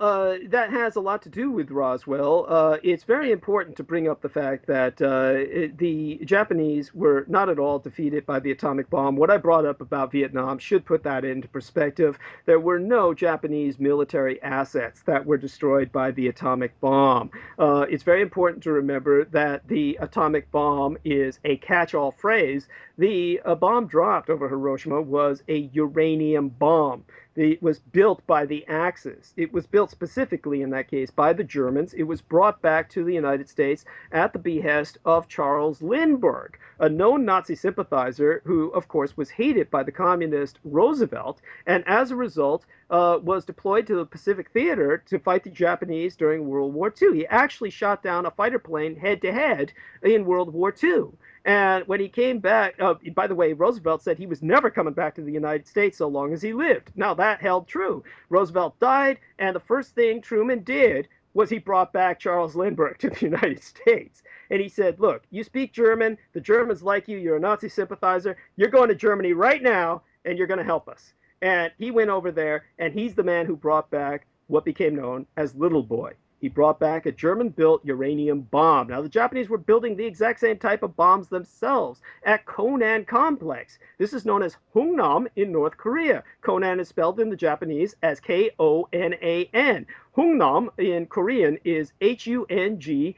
that has a lot to do with Roswell. It's very important to bring up the fact that the Japanese were not at all defeated by the atomic bomb. What I brought up about Vietnam should put that into perspective. There were no Japanese military assets that were destroyed by the atomic bomb. It's very important to remember that the atomic bomb is a catch-all phrase. The bomb dropped over Hiroshima was a uranium bomb. It was built by the Axis. It was built specifically in that case by the Germans. It was brought back to the United States at the behest of Charles Lindbergh, a known Nazi sympathizer who, of course, was hated by the communist Roosevelt, and as a result was deployed to the Pacific Theater to fight the Japanese during World War II. He actually shot down a fighter plane head-to-head in World War II. And when he came back, by the way, Roosevelt said he was never coming back to the United States so long as he lived. Now, that held true. Roosevelt died, and the first thing Truman did was he brought back Charles Lindbergh to the United States. And he said, look, you speak German, the Germans like you, you're a Nazi sympathizer, you're going to Germany right now, and you're going to help us. And he went over there, and he's the man who brought back what became known as Little Boy. He brought back a German-built uranium bomb. Now, the Japanese were building the exact same type of bombs themselves at Konan Complex. This is known as Hungnam in North Korea. Konan is spelled in the Japanese as K-O-N-A-N. Hungnam in Korean is H-U-N-G-N-A-M.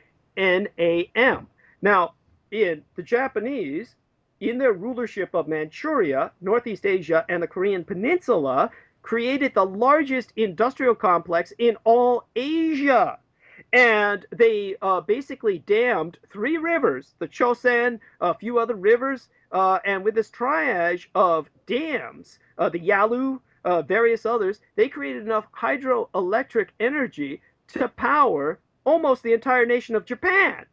Now, in the Japanese, in their rulership of Manchuria, Northeast Asia, and the Korean Peninsula, created the largest industrial complex in all Asia. And they basically dammed 3 rivers, the Chosen, a few other rivers, and with this triage of dams, the Yalu, various others, they created enough hydroelectric energy to power almost the entire nation of Japan.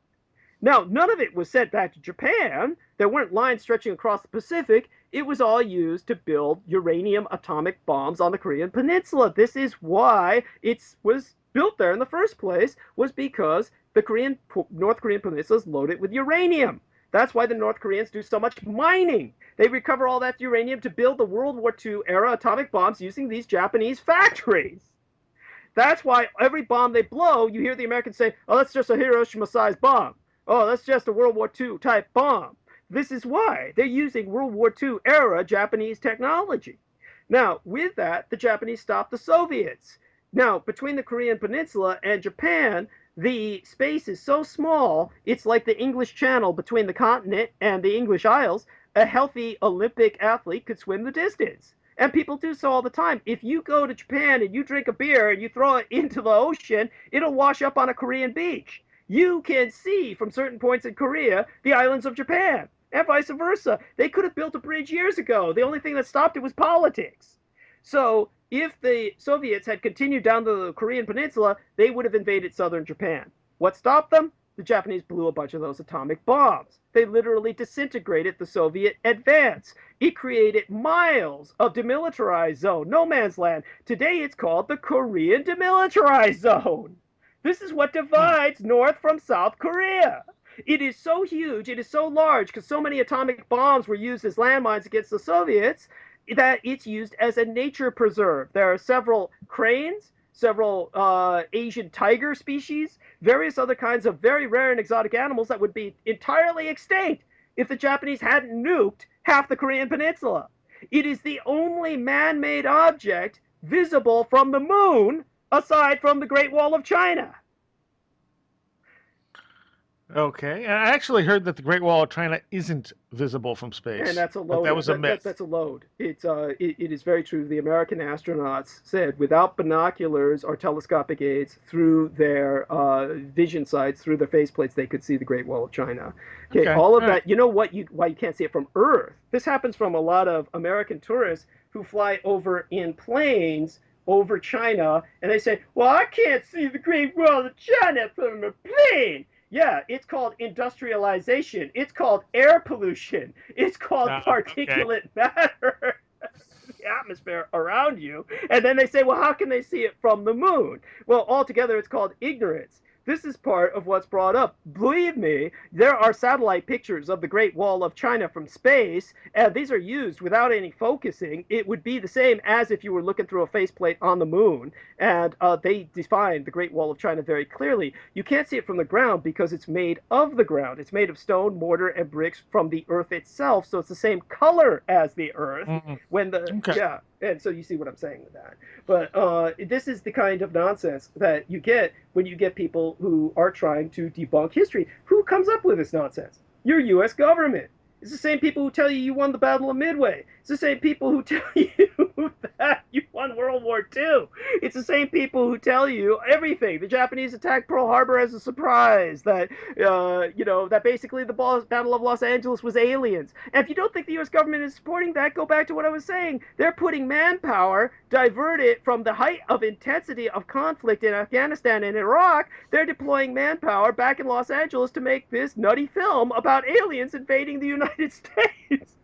Now, none of it was sent back to Japan. There weren't lines stretching across the Pacific. It was all used to build uranium atomic bombs on the Korean Peninsula. This is why it was built there in the first place, was because the North Korean Peninsula is loaded with uranium. That's why the North Koreans do so much mining. They recover all that uranium to build the World War II era atomic bombs using these Japanese factories. That's why every bomb they blow, you hear the Americans say, oh, that's just a Hiroshima-sized bomb. Oh, that's just a World War II type bomb. This is why they're using World War II era Japanese technology. Now, with that, the Japanese stopped the Soviets. Now, between the Korean Peninsula and Japan, the space is so small, it's like the English Channel between the continent and the English Isles. a healthy Olympic athlete could swim the distance. And people do so all the time. If you go to Japan and you drink a beer and you throw it into the ocean, it'll wash up on a Korean beach. You can see from certain points in Korea the islands of Japan, and vice versa. They could have built a bridge years ago. The only thing that stopped it was politics. So if the Soviets had continued down the Korean peninsula, they would have invaded southern Japan. What stopped them? The Japanese blew a bunch of those atomic bombs. They literally disintegrated the Soviet advance. It created miles of demilitarized zone, no man's land. Today it's called the Korean Demilitarized Zone. This is what divides North from South Korea. It is so huge, it is so large, because so many atomic bombs were used as landmines against the Soviets, that it's used as a nature preserve. There are several cranes, several Asian tiger species, various other kinds of very rare and exotic animals that would be entirely extinct if the Japanese hadn't nuked half the Korean peninsula. It is the only man-made object visible from the moon aside from the Great Wall of China. Okay, and I actually heard that the Great Wall of China isn't visible from space. And that's a load. That was a myth. That's a load. It is very true. The American astronauts said without binoculars or telescopic aids through their vision sights, through their faceplates, they could see the Great Wall of China. Okay, all of that. You know why you can't see it from Earth? This happens from a lot of American tourists who fly over in planes over China, and they say, "Well, I can't see the Great Wall of China from a plane." Yeah, it's called industrialization. It's called air pollution. It's called particulate matter in the atmosphere around you. And then they say, well, how can they see it from the moon? Well, altogether, it's called ignorance. This is part of what's brought up. Believe me, there are satellite pictures of the Great Wall of China from space, and these are used without any focusing. It would be the same as if you were looking through a faceplate on the moon, and they define the Great Wall of China very clearly. You can't see it from the ground because it's made of the ground. It's made of stone, mortar, and bricks from the earth itself, so it's the same color as the earth. Yeah. And so you see what I'm saying with that. But this is the kind of nonsense that you get when you get people who are trying to debunk history. Who comes up with this nonsense? Your U.S. government. It's the same people who tell you you won the Battle of Midway. It's the same people who tell you that you won World War II. It's the same people who tell you everything. The Japanese attacked Pearl Harbor as a surprise. That, that basically the Battle of Los Angeles was aliens. And if you don't think the U.S. government is supporting that, go back to what I was saying. They're putting manpower, diverted from the height of intensity of conflict in Afghanistan and Iraq. They're deploying manpower back in Los Angeles to make this nutty film about aliens invading the United States.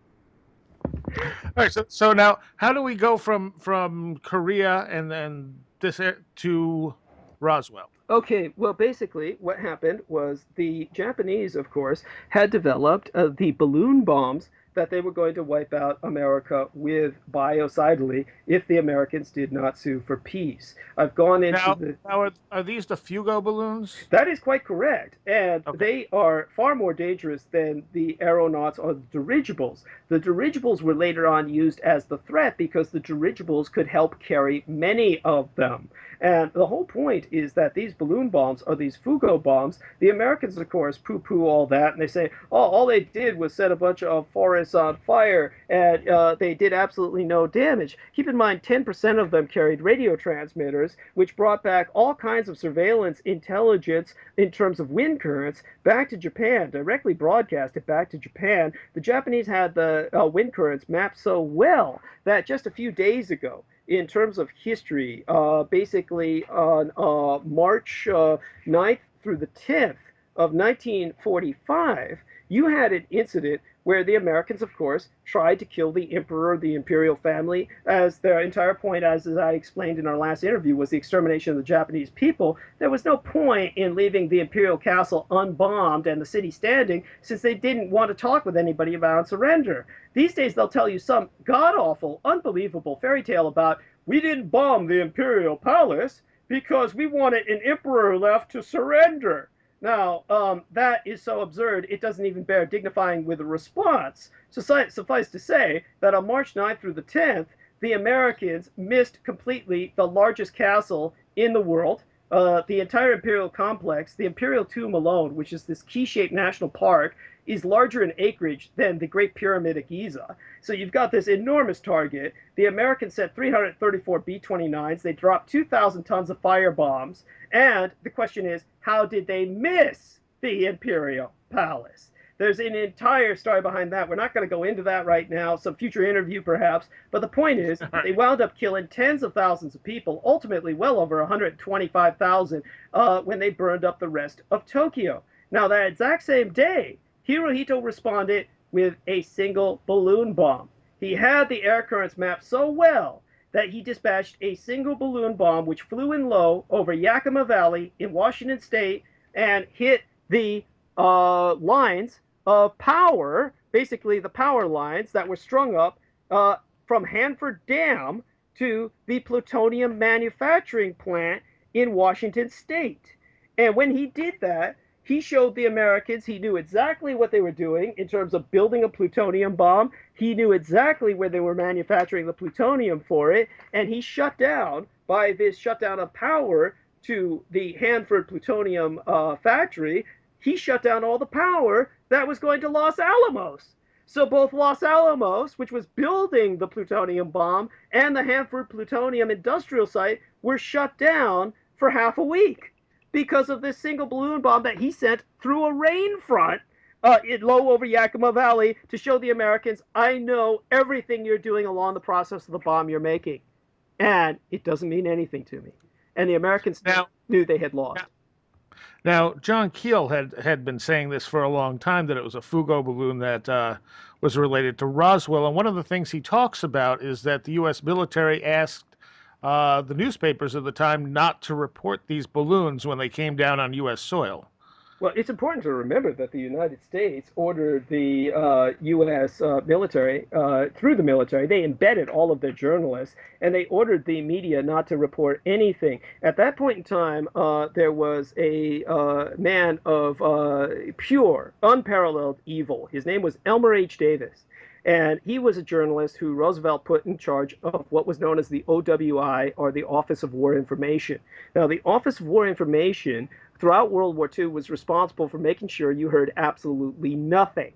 All right, so now how do we go from Korea and then this to Roswell? Okay, well, basically what happened was the Japanese, of course, had developed the balloon bombs that they were going to wipe out America with biocidally if the Americans did not sue for peace. I've gone into now are these the Fugo balloons? That is quite correct, and they are far more dangerous than the aeronauts or the dirigibles. The dirigibles were later on used as the threat because the dirigibles could help carry many of them. And the whole point is that these balloon bombs are these Fugo bombs. The Americans, of course, poo-poo all that, and they say, oh, all they did was set a bunch of forests on fire, and they did absolutely no damage. Keep in mind, 10% of them carried radio transmitters, which brought back all kinds of surveillance intelligence in terms of wind currents back to Japan, directly broadcasted back to Japan. The Japanese had the wind currents mapped so well that just a few days ago, in terms of history, basically on March 9th through the 10th of 1945, you had an incident where the Americans, of course, tried to kill the emperor, the imperial family, as their entire point, as I explained in our last interview, was the extermination of the Japanese people. There was no point in leaving the imperial castle unbombed and the city standing, since they didn't want to talk with anybody about surrender. These days, they'll tell you some god-awful, unbelievable fairy tale about, we didn't bomb the imperial palace because we wanted an emperor left to surrender. Now, that is so absurd, it doesn't even bear dignifying with a response. Suffice to say that on March 9th through the 10th, the Americans missed completely the largest castle in the world, The entire Imperial complex, the Imperial Tomb alone, which is this key-shaped national park, is larger in acreage than the Great Pyramid at Giza. So you've got this enormous target. The Americans sent 334 B-29s. They dropped 2,000 tons of firebombs. And the question is, how did they miss the Imperial Palace? There's an entire story behind that. We're not going to go into that right now, some future interview perhaps. But the point is, they wound up killing tens of thousands of people, ultimately well over 125,000 when they burned up the rest of Tokyo. Now, that exact same day, Hirohito responded with a single balloon bomb. He had the air currents mapped so well that he dispatched a single balloon bomb which flew in low over Yakima Valley in Washington State and hit the lines of power, basically the power lines that were strung up from Hanford Dam to the plutonium manufacturing plant in Washington State. And when he did that, he showed the Americans he knew exactly what they were doing in terms of building a plutonium bomb. He knew exactly where they were manufacturing the plutonium for it, and he shut down, by this shutdown of power to the Hanford plutonium factory, he shut down all the power that was going to Los Alamos. So both Los Alamos, which was building the plutonium bomb, and the Hanford plutonium industrial site were shut down for half a week because of this single balloon bomb that he sent through a rain front low over Yakima Valley to show the Americans, I know everything you're doing along the process of the bomb you're making. And it doesn't mean anything to me. And the Americans knew they had lost. Now, John Keel had been saying this for a long time, that it was a Fugo balloon that was related to Roswell. And one of the things he talks about is that the U.S. military asked the newspapers of the time not to report these balloons when they came down on U.S. soil. Well, it's important to remember that the United States ordered the U.S. military, through the military, they embedded all of their journalists, and they ordered the media not to report anything. At that point in time, there was a man of pure, unparalleled evil. His name was Elmer H. Davis. And he was a journalist who Roosevelt put in charge of what was known as the OWI, or the Office of War Information. Now, the Office of War Information throughout World War II was responsible for making sure you heard absolutely nothing.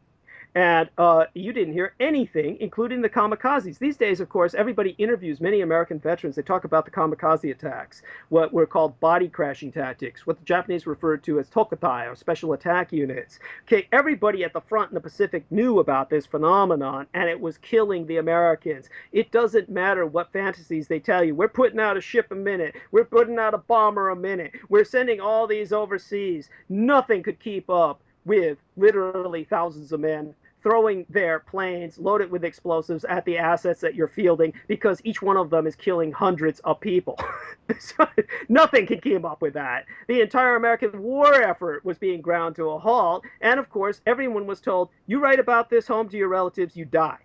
And you didn't hear anything, including the kamikazes. These days, of course, everybody interviews many American veterans. They talk about the kamikaze attacks, what were called body crashing tactics, what the Japanese referred to as tokutai, or special attack units. Okay, everybody at the front in the Pacific knew about this phenomenon, and it was killing the Americans. It doesn't matter what fantasies they tell you. We're putting out a ship a minute. We're putting out a bomber a minute. We're sending all these overseas. Nothing could keep up with literally thousands of men throwing their planes loaded with explosives at the assets that you're fielding, because each one of them is killing hundreds of people. So nothing can keep up with that. The entire American war effort was being ground to a halt, and of course everyone was told, you write about this home to your relatives, you die.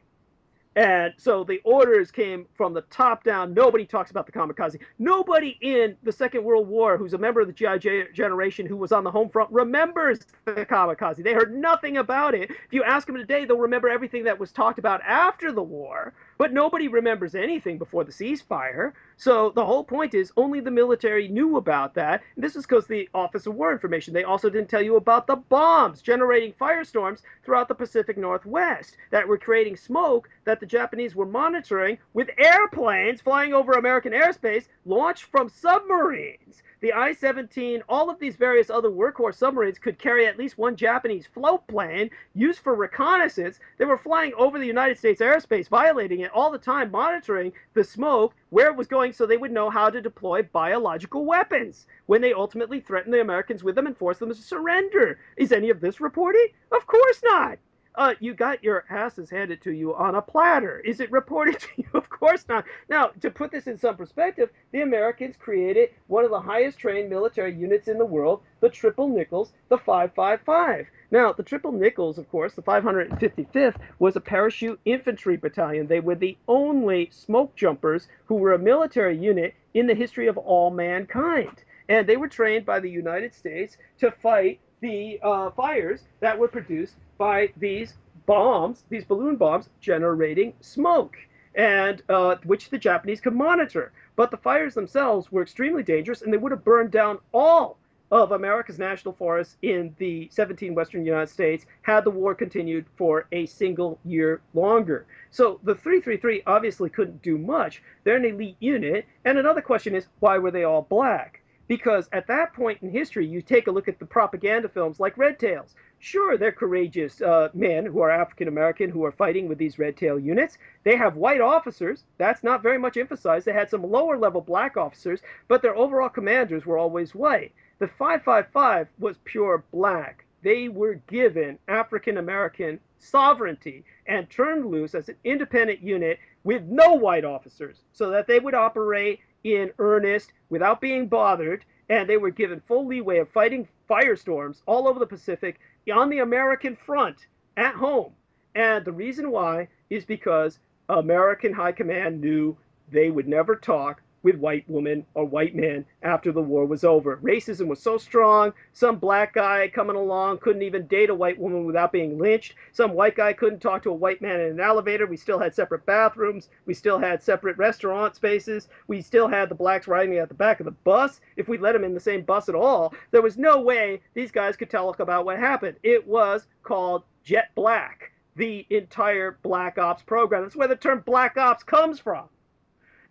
And so the orders came from the top down. Nobody talks about the kamikaze. Nobody in the Second World War who's a member of the G.I. generation who was on the home front remembers the kamikaze. They heard nothing about it. If you ask them today, they'll remember everything that was talked about after the war. But nobody remembers anything before the ceasefire. So the whole point is only the military knew about that. And this is because the Office of War Information, they also didn't tell you about the bombs generating firestorms throughout the Pacific Northwest that were creating smoke that the Japanese were monitoring with airplanes flying over American airspace launched from submarines. The I-17, all of these various other workhorse submarines could carry at least one Japanese float plane used for reconnaissance. They were flying over the United States airspace, violating it all the time, monitoring the smoke, where it was going, so they would know how to deploy biological weapons when they ultimately threatened the Americans with them and forced them to surrender. Is any of this reported? Of course not. You got your asses handed to you on a platter. Is it reported to you? Of course not. Now, to put this in some perspective, the Americans created one of the highest trained military units in the world, the Triple Nichols, the 555. Now, the Triple Nichols, of course, the 555th, was a parachute infantry battalion. They were the only smoke jumpers who were a military unit in the history of all mankind. And they were trained by the United States to fight the fires that were produced by these bombs, these balloon bombs, generating smoke. and which the Japanese could monitor. But the fires themselves were extremely dangerous, and they would have burned down all of America's national forests in the 17 western United States had the war continued for a single year longer. So the 333 obviously couldn't do much. They're an elite unit. And another question is, why were they all black? Because at that point in history, you take a look at the propaganda films like Red Tails. Sure, they're courageous men who are African American who are fighting with these Red Tail units. They have white officers. That's not very much emphasized. They had some lower level black officers, but their overall commanders were always white. The 555 was pure black. They were given African American sovereignty and turned loose as an independent unit with no white officers so that they would operate in earnest without being bothered, and they were given full leeway of fighting firestorms all over the Pacific on the American front at home. And the reason why is because American high command knew they would never talk with white women or white men after the war was over. Racism was so strong, some black guy coming along couldn't even date a white woman without being lynched. Some white guy couldn't talk to a white man in an elevator. We still had separate bathrooms. We still had separate restaurant spaces. We still had the blacks riding at the back of the bus. If we let them in the same bus at all, there was no way these guys could talk about what happened. It was called Jet Black, the entire Black Ops program. That's where the term Black Ops comes from.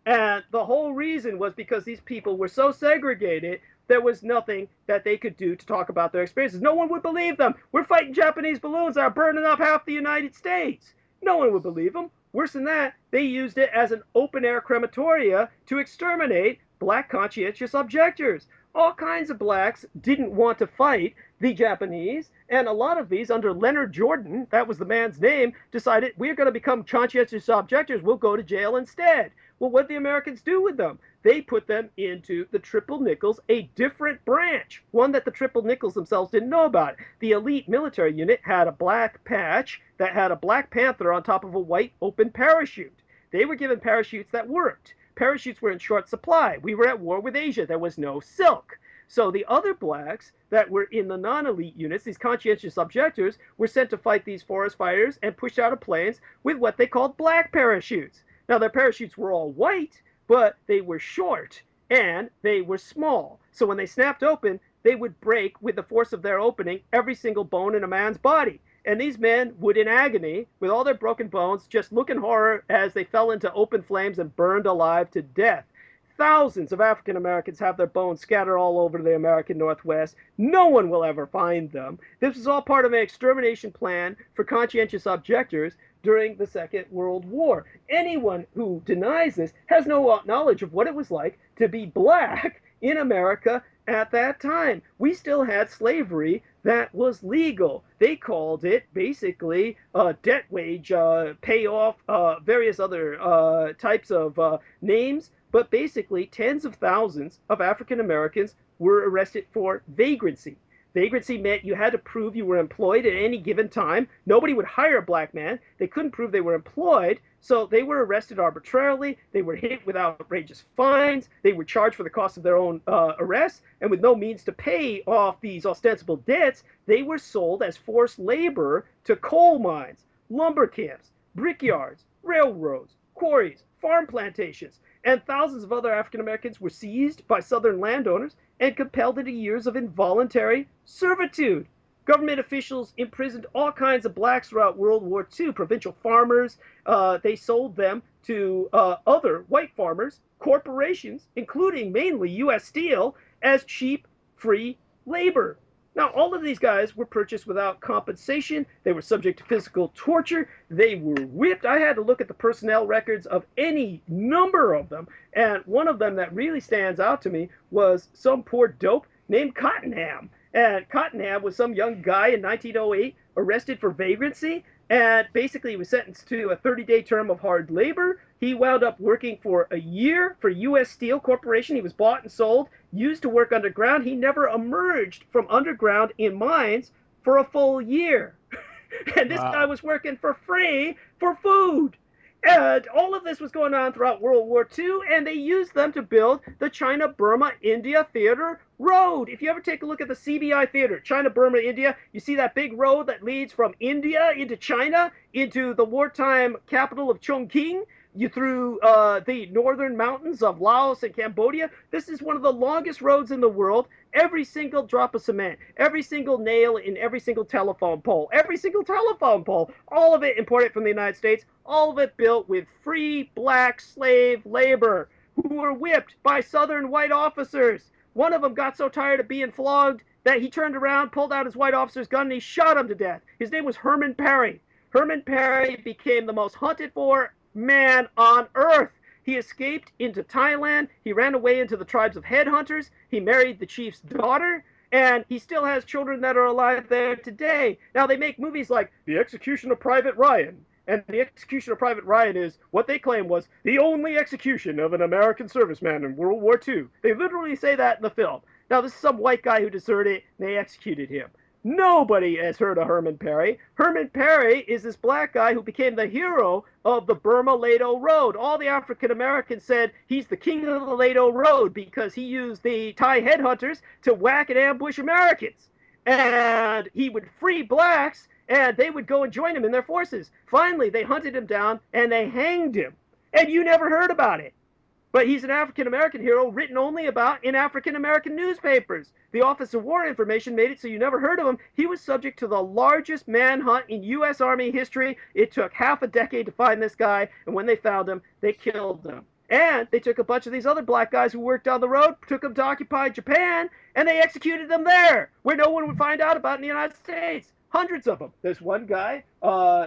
And the whole reason was because these people were so segregated, there was nothing that they could do to talk about their experiences. No one would believe them. We're fighting Japanese balloons that are burning up half the United States. No one would believe them. Worse than that, they used it as an open-air crematoria to exterminate black conscientious objectors. All kinds of blacks didn't want to fight the Japanese, and a lot of these, under Leonard Jordan, that was the man's name, decided we're going to become conscientious objectors. We'll go to jail instead. Well, what did the Americans do with them? They put them into the Triple Nickels, a different branch, one that the Triple Nickels themselves didn't know about. The elite military unit had a black patch that had a Black Panther on top of a white open parachute. They were given parachutes that worked. Parachutes were in short supply. We were at war with Asia. There was no silk. So the other blacks that were in the non-elite units, these conscientious objectors, were sent to fight these forest fires and pushed out of planes with what they called black parachutes. Now, their parachutes were all white, but they were short and they were small. So when they snapped open, they would break with the force of their opening every single bone in a man's body. And these men would, in agony, with all their broken bones, just look in horror as they fell into open flames and burned alive to death. Thousands of African Americans have their bones scattered all over the American Northwest. No one will ever find them. This was all part of an extermination plan for conscientious objectors during the Second World War. Anyone who denies this has no knowledge of what it was like to be black in America at that time. We still had slavery that was legal. They called it basically debt wage payoff, various other types of names, but basically tens of thousands of African Americans were arrested for vagrancy. Vagrancy meant you had to prove you were employed at any given time. Nobody would hire a black man. They couldn't prove they were employed, so they were arrested arbitrarily. They were hit with outrageous fines. They were charged for the cost of their own arrest, and with no means to pay off these ostensible debts, they were sold as forced labor to coal mines, lumber camps, brickyards, railroads, quarries, farm plantations, and thousands of other African Americans were seized by Southern landowners and compelled into years of involuntary servitude. Government officials imprisoned all kinds of blacks throughout World War II. Provincial farmers, they sold them to other white farmers, corporations, including mainly U.S. Steel, as cheap, free labor. Now, all of these guys were purchased without compensation. They were subject to physical torture. They were whipped. I had to look at the personnel records of any number of them. And one of them that really stands out to me was some poor dope named Cottonham. And Cottonham was some young guy in 1908 arrested for vagrancy. And basically he was sentenced to a 30-day term of hard labor. He wound up working for a year for U.S. Steel Corporation. He was bought and sold, used to work underground. He never emerged from underground in mines for a full year. And this guy was working for free for food. And all of this was going on throughout World War II, and they used them to build the China-Burma-India Theater Road. If you ever take a look at the CBI Theater, China-Burma, India, you see that big road that leads from India into China, into the wartime capital of Chongqing. you through the northern mountains of Laos and Cambodia. This is one of the longest roads in the world. Every single drop of cement, every single nail in every single telephone pole, all of it imported from the United States, all of it built with free black slave labor who were whipped by Southern white officers. One of them got so tired of being flogged that he turned around, pulled out his white officer's gun, and he shot him to death. His name was Herman Perry. Herman Perry became the most hunted for man on earth. He escaped into Thailand. He ran away into the tribes of headhunters. He married the chief's daughter, and he still has children that are alive there today. Now, they make movies like The Execution of Private Ryan. And The Execution of Private Ryan is what they claim was the only execution of an American serviceman in World War II. They literally say that in the film. Now, this is some white guy who deserted, and they executed him. Nobody has heard of Herman Perry. Herman Perry is this black guy who became the hero of the Burma-Lado Road. All the African Americans said he's the king of the Lado Road because he used the Thai headhunters to whack and ambush Americans. And he would free blacks, and they would go and join him in their forces. Finally, they hunted him down, and they hanged him. And you never heard about it. But he's an African-American hero written only about in African-American newspapers. The Office of War Information made it so you never heard of him. He was subject to the largest manhunt in U.S. Army history. It took half a decade to find this guy, and when they found him, they killed him. And they took a bunch of these other black guys who worked down the road, took them to occupied Japan, and they executed them there, where no one would find out about in the United States. Hundreds of them. There's one guy,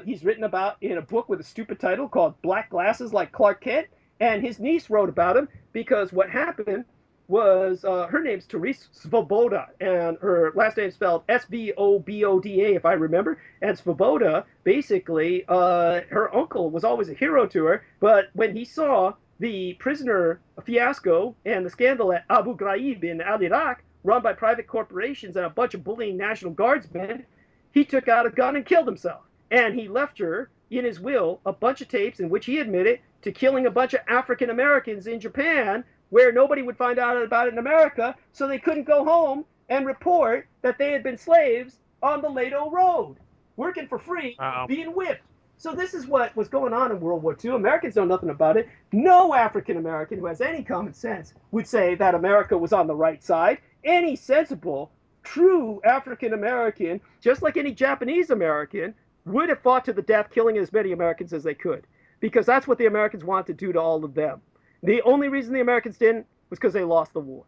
he's written about in a book with a stupid title called Black Glasses Like Clark Kent. And his niece wrote about him because what happened was her name's Therese Svoboda, and her last name is spelled S-V-O-B-O-D-A, if I remember. And Svoboda, basically, her uncle was always a hero to her, but when he saw the prisoner Fiasco and the scandal at Abu Ghraib in Al-Iraq, run by private corporations and a bunch of bullying National Guardsmen, he took out a gun and killed himself. And he left her, in his will, a bunch of tapes in which he admitted to killing a bunch of African Americans in Japan where nobody would find out about it in America, so they couldn't go home and report that they had been slaves on the Lado Road, working for free, being whipped. So this is what was going on in World War II. Americans know nothing about it. No African American who has any common sense would say that America was on the right side. Any sensible, true African American, just like any Japanese American, would have fought to the death, killing as many Americans as they could, because that's what the Americans wanted to do to all of them. The only reason the Americans didn't was because they lost the war.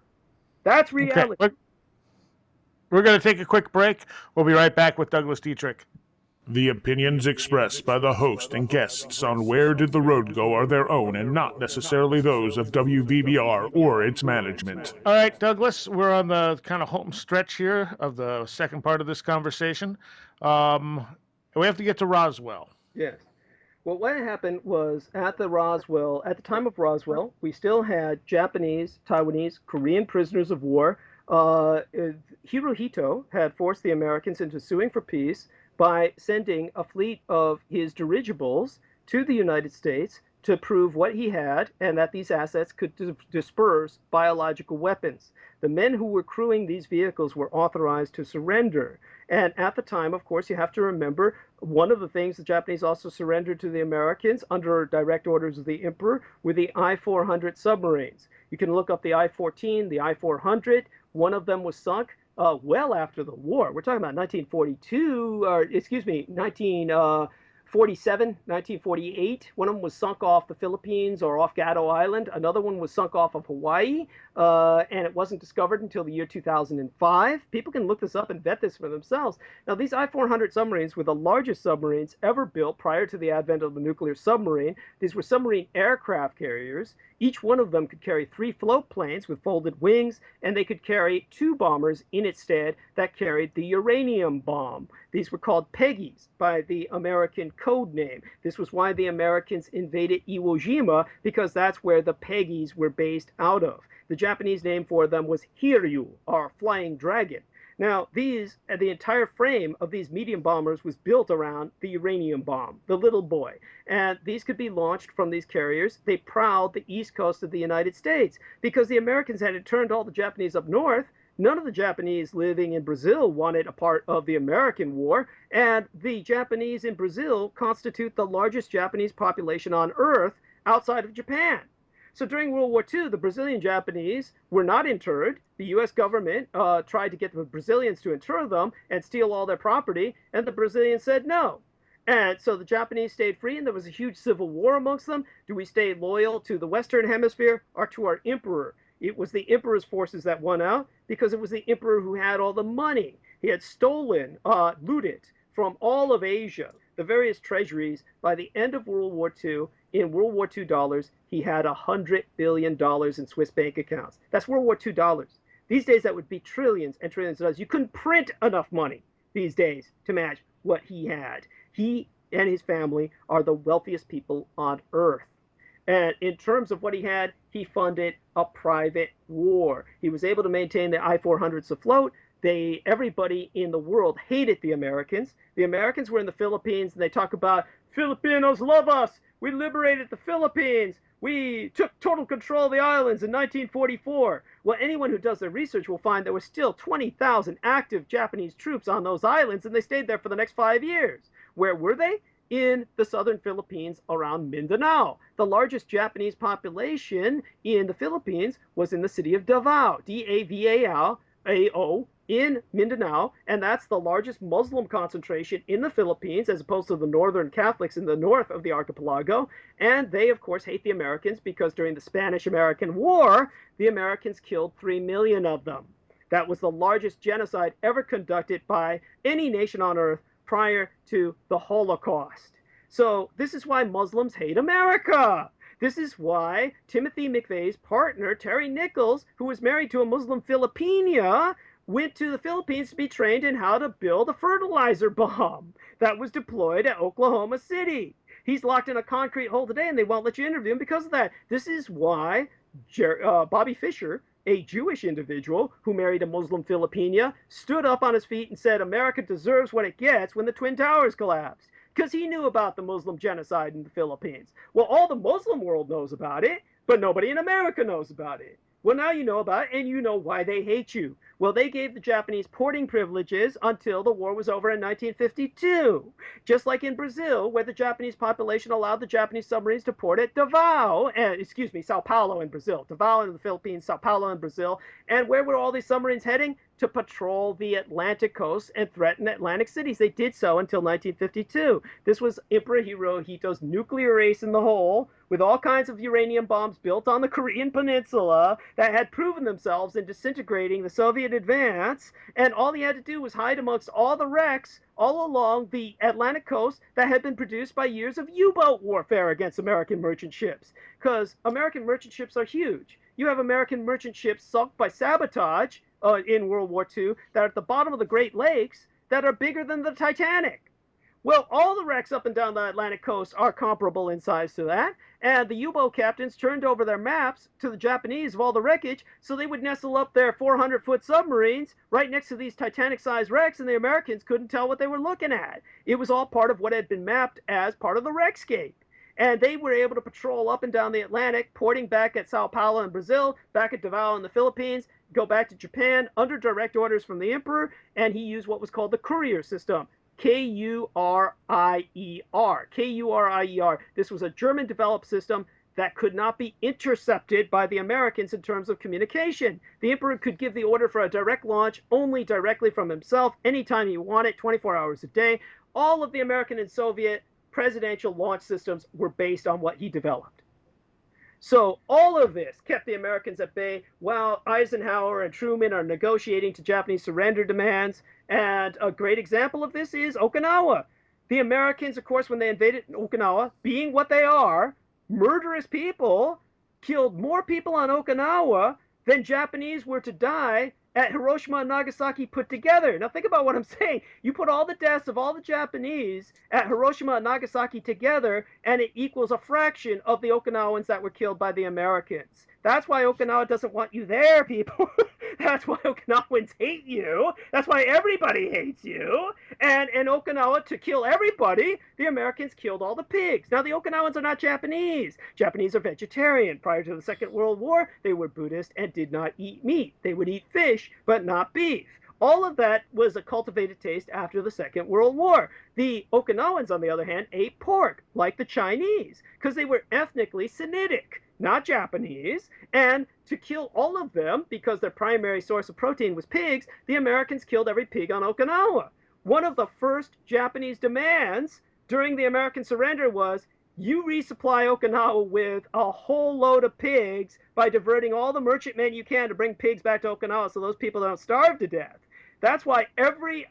That's reality. Okay. We're going to take a quick break. We'll be right back with Douglas Dietrich. The opinions expressed by the host and guests on Where Did the Road Go are their own and not necessarily those of WVBR or its management. All right, Douglas, we're on the kind of home stretch here of the second part of this conversation. We have to get to Roswell. Yes. Well, what happened was at the time of Roswell, we still had Japanese, Taiwanese, Korean prisoners of war. Hirohito had forced the Americans into suing for peace by sending a fleet of his dirigibles to the United States to prove what he had and that these assets could disperse biological weapons. The men who were crewing these vehicles were authorized to surrender. And at the time, of course, you have to remember, one of the things the Japanese also surrendered to the Americans under direct orders of the emperor were the I-400 submarines. You can look up the I-14, the I-400. One of them was sunk well after the war. We're talking about 1947, 1948. One of them was sunk off the Philippines or off Gado Island. Another one was sunk off of Hawaii, and it wasn't discovered until the year 2005. People can look this up and vet this for themselves. Now, these I-400 submarines were the largest submarines ever built prior to the advent of the nuclear submarine. These were submarine aircraft carriers. Each one of them could carry 3 float planes with folded wings, and they could carry 2 bombers in its stead that carried the uranium bomb. These were called Peggies by the American code name. This was why the Americans invaded Iwo Jima, because that's where the Peggies were based out of. The Japanese name for them was Hiryu, or Flying Dragon. Now, the entire frame of these medium bombers was built around the uranium bomb, the little boy. And these could be launched from these carriers. They prowled the east coast of the United States because the Americans had turned all the Japanese up north. None of the Japanese living in Brazil wanted a part of the American war, and the Japanese in Brazil constitute the largest Japanese population on Earth outside of Japan. So during World War II, the Brazilian Japanese were not interred. The U.S. government tried to get the Brazilians to inter them and steal all their property, and the Brazilians said no. And so the Japanese stayed free, and there was a huge civil war amongst them. Do we stay loyal to the Western Hemisphere or to our emperor? It was the emperor's forces that won out because it was the emperor who had all the money. He had stolen, looted from all of Asia, the various treasuries. By the end of World War II, in World War II dollars, he had $100 billion in Swiss bank accounts. That's World War II dollars. These days, that would be trillions and trillions of dollars. You couldn't print enough money these days to match what he had. He and his family are the wealthiest people on earth. And in terms of what he had, he funded a private war. He was able to maintain the I-400s afloat. Everybody in the world hated the Americans. The Americans were in the Philippines, and they talk about, Filipinos love us. We liberated the Philippines. We took total control of the islands in 1944. Well, anyone who does their research will find there were still 20,000 active Japanese troops on those islands, and they stayed there for the next 5 years. Where were they? In the southern Philippines around Mindanao. The largest Japanese population in the Philippines was in the city of Davao, D-A-V-A-O, in Mindanao, and that's the largest Muslim concentration in the Philippines as opposed to the northern Catholics in the north of the archipelago. And they, of course, hate the Americans because during the Spanish-American War, the Americans killed 3 million of them. That was the largest genocide ever conducted by any nation on earth prior to the Holocaust. So this is why Muslims hate America. This is why Timothy McVeigh's partner, Terry Nichols, who was married to a Muslim Filipina, went to the Philippines to be trained in how to build a fertilizer bomb that was deployed at Oklahoma City. He's locked in a concrete hole today, and they won't let you interview him because of that. This is why Bobby Fischer, a Jewish individual who married a Muslim Filipina, stood up on his feet and said, America deserves what it gets when the Twin Towers collapsed. Because he knew about the Muslim genocide in the Philippines. Well, all the Muslim world knows about it, but nobody in America knows about it. Well, now you know about it, and you know why they hate you. Well, they gave the Japanese porting privileges until the war was over in 1952. Just like in Brazil, where the Japanese population allowed the Japanese submarines to port at Sao Paulo in Brazil. Davao in the Philippines, Sao Paulo in Brazil. And where were all these submarines heading? To patrol the Atlantic coast and threaten Atlantic cities. They did so until 1952. This was Emperor Hirohito's nuclear ace in the hole, with all kinds of uranium bombs built on the Korean Peninsula that had proven themselves in disintegrating the Soviet advance, and all he had to do was hide amongst all the wrecks all along the Atlantic coast that had been produced by years of U-boat warfare against American merchant ships. Because American merchant ships are huge. You have American merchant ships sunk by sabotage in World War II that are at the bottom of the Great Lakes that are bigger than the Titanic. Well, all the wrecks up and down the Atlantic coast are comparable in size to that, and the U-boat captains turned over their maps to the Japanese of all the wreckage so they would nestle up their 400-foot submarines right next to these Titanic-sized wrecks, and the Americans couldn't tell what they were looking at. It was all part of what had been mapped as part of the wreckscape. And they were able to patrol up and down the Atlantic, porting back at Sao Paulo in Brazil, back at Davao in the Philippines, go back to Japan under direct orders from the emperor, and he used what was called the courier system. K-U-R-I-E-R. K-U-R-I-E-R. This was a German-developed system that could not be intercepted by the Americans in terms of communication. The emperor could give the order for a direct launch only directly from himself, anytime he wanted, 24 hours a day. All of the American and Soviet presidential launch systems were based on what he developed. So all of this kept the Americans at bay while Eisenhower and Truman are negotiating to Japanese surrender demands. And a great example of this is Okinawa. The Americans, of course, when they invaded Okinawa, being what they are, murderous people, killed more people on Okinawa than Japanese were to die at Hiroshima and Nagasaki put together. Now think about what I'm saying. You put all the deaths of all the Japanese at Hiroshima and Nagasaki together, and it equals a fraction of the Okinawans that were killed by the Americans. That's why Okinawa doesn't want you there, people. That's why Okinawans hate you. That's why everybody hates you. And in Okinawa, to kill everybody, the Americans killed all the pigs. Now, the Okinawans are not Japanese. Japanese are vegetarian. Prior to the Second World War, they were Buddhist and did not eat meat. They would eat fish, but not beef. All of that was a cultivated taste after the Second World War. The Okinawans, on the other hand, ate pork, like the Chinese, because they were ethnically Sinitic, not Japanese. And to kill all of them, because their primary source of protein was pigs, the Americans killed every pig on Okinawa. One of the first Japanese demands during the American surrender was, you resupply Okinawa with a whole load of pigs by diverting all the merchantmen you can to bring pigs back to Okinawa so those people don't starve to death. That's why every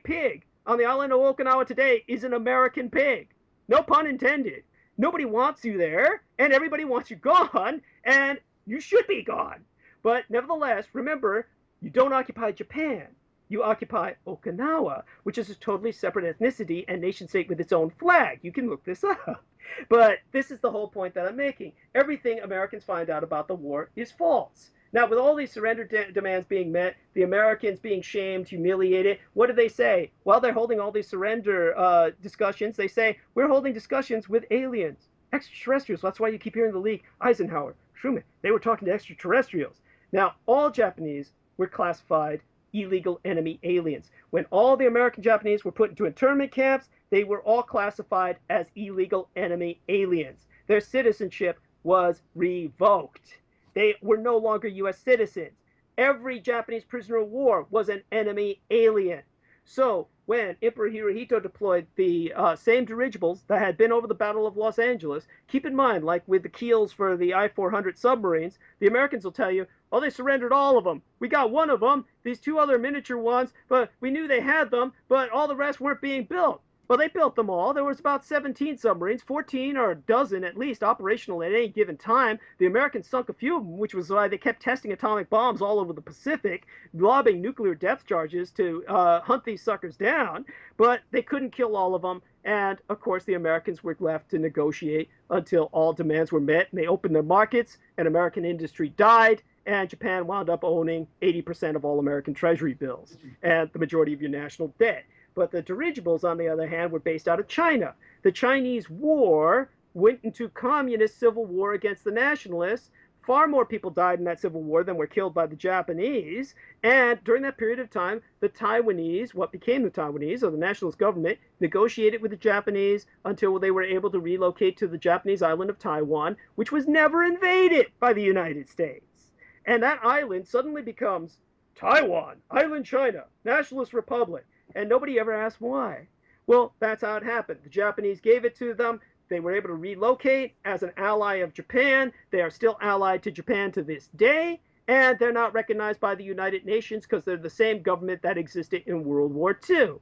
pig on the island of Okinawa today is an American pig. No pun intended. Nobody wants you there, and everybody wants you gone, and you should be gone. But nevertheless, remember, you don't occupy Japan. You occupy Okinawa, which is a totally separate ethnicity and nation state with its own flag. You can look this up. But this is the whole point that I'm making. Everything Americans find out about the war is false. Now, with all these surrender demands being met, the Americans being shamed, humiliated, what do they say? While they're holding all these surrender discussions, they say, we're holding discussions with aliens, extraterrestrials. That's why you keep hearing the leak. Eisenhower, Truman, they were talking to extraterrestrials. Now, all Japanese were classified illegal enemy aliens. When all the American Japanese were put into internment camps, they were all classified as illegal enemy aliens. Their citizenship was revoked. They were no longer U.S. citizens. Every Japanese prisoner of war was an enemy alien. So when Emperor Hirohito deployed the same dirigibles that had been over the Battle of Los Angeles, keep in mind, like with the keels for the I-400 submarines, the Americans will tell you, oh, they surrendered all of them. We got one of them, these two other miniature ones, but we knew they had them, but all the rest weren't being built. Well, they built them all. There was about 17 submarines, 14 or a dozen at least operational at any given time. The Americans sunk a few of them, which was why they kept testing atomic bombs all over the Pacific, lobbing nuclear depth charges to hunt these suckers down. But they couldn't kill all of them. And, of course, the Americans were left to negotiate until all demands were met. And they opened their markets, and American industry died. And Japan wound up owning 80% of all American treasury bills and the majority of your national debt. But the dirigibles, on the other hand, were based out of China. The Chinese war went into communist civil war against the nationalists. Far more people died in that civil war than were killed by the Japanese. And during that period of time, the Taiwanese, what became the Taiwanese, or the nationalist government, negotiated with the Japanese until they were able to relocate to the Japanese island of Taiwan, which was never invaded by the United States. And that island suddenly becomes Taiwan, Island China, Nationalist Republic. And nobody ever asked why. Well, that's how it happened. The Japanese gave it to them. They were able to relocate as an ally of Japan. They are still allied to Japan to this day. And they're not recognized by the United Nations because they're the same government that existed in World War II.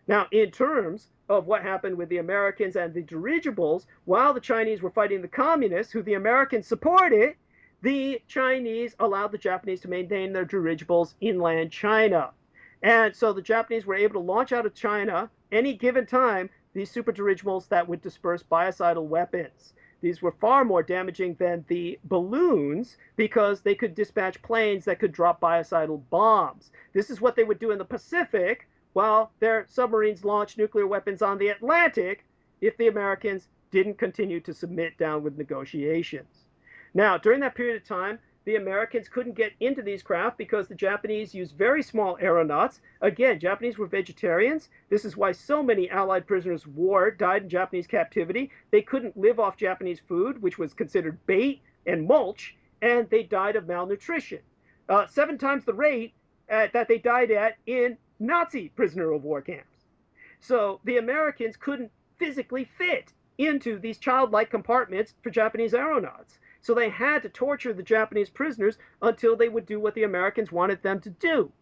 Now, in terms of what happened with the Americans and the dirigibles, while the Chinese were fighting the communists, who the Americans supported, the Chinese allowed the Japanese to maintain their dirigibles inland China. And so the Japanese were able to launch out of China any given time these super dirigibles that would disperse biocidal weapons. These were far more damaging than the balloons because they could dispatch planes that could drop biocidal bombs. This is what they would do in the Pacific while their submarines launched nuclear weapons on the Atlantic if the Americans didn't continue to submit down with negotiations. Now, during that period of time, the Americans couldn't get into these craft because the Japanese used very small aeronauts. Again, Japanese were vegetarians. This is why so many Allied prisoners of war died in Japanese captivity. They couldn't live off Japanese food, which was considered bait and mulch, and they died of malnutrition. 7 times the rate that they died at in Nazi prisoner of war camps. So the Americans couldn't physically fit into these childlike compartments for Japanese aeronauts. So they had to torture the Japanese prisoners until they would do what the Americans wanted them to do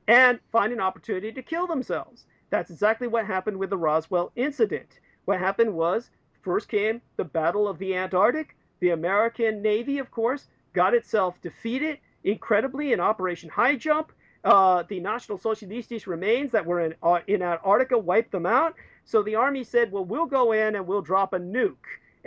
and find an opportunity to kill themselves. That's exactly what happened with the Roswell incident. What happened was, first came the Battle of the Antarctic. The American Navy, of course, got itself defeated incredibly in Operation High Jump. The National Socialistes remains that were in Antarctica wiped them out. So the Army said, well, we'll go in and we'll drop a nuke.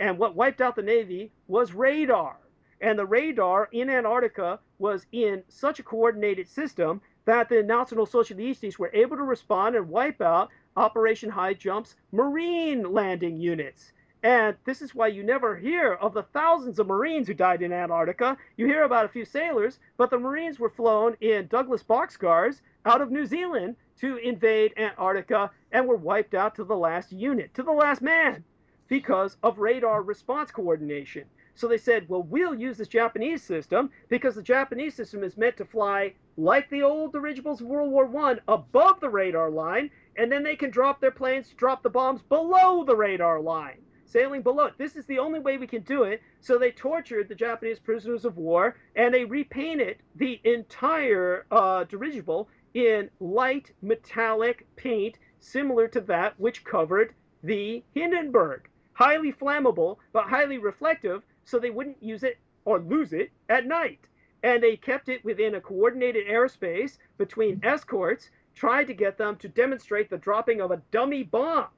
And what wiped out the Navy was radar. And the radar in Antarctica was in such a coordinated system that the National Socialistes were able to respond and wipe out Operation High Jump's marine landing units. And this is why you never hear of the thousands of Marines who died in Antarctica. You hear about a few sailors, but the Marines were flown in Douglas boxcars out of New Zealand to invade Antarctica and were wiped out to the last unit, to the last man, because of radar response coordination. So they said, well, we'll use this Japanese system because the Japanese system is meant to fly like the old dirigibles of World War I above the radar line, and then they can drop their planes, drop the bombs below the radar line, sailing below it. This is the only way we can do it. So they tortured the Japanese prisoners of war, and they repainted the entire dirigible in light metallic paint similar to that which covered the Hindenburg. Highly flammable, but highly reflective, so they wouldn't use it or lose it at night. And they kept it within a coordinated airspace between escorts, tried to get them to demonstrate the dropping of a dummy bomb.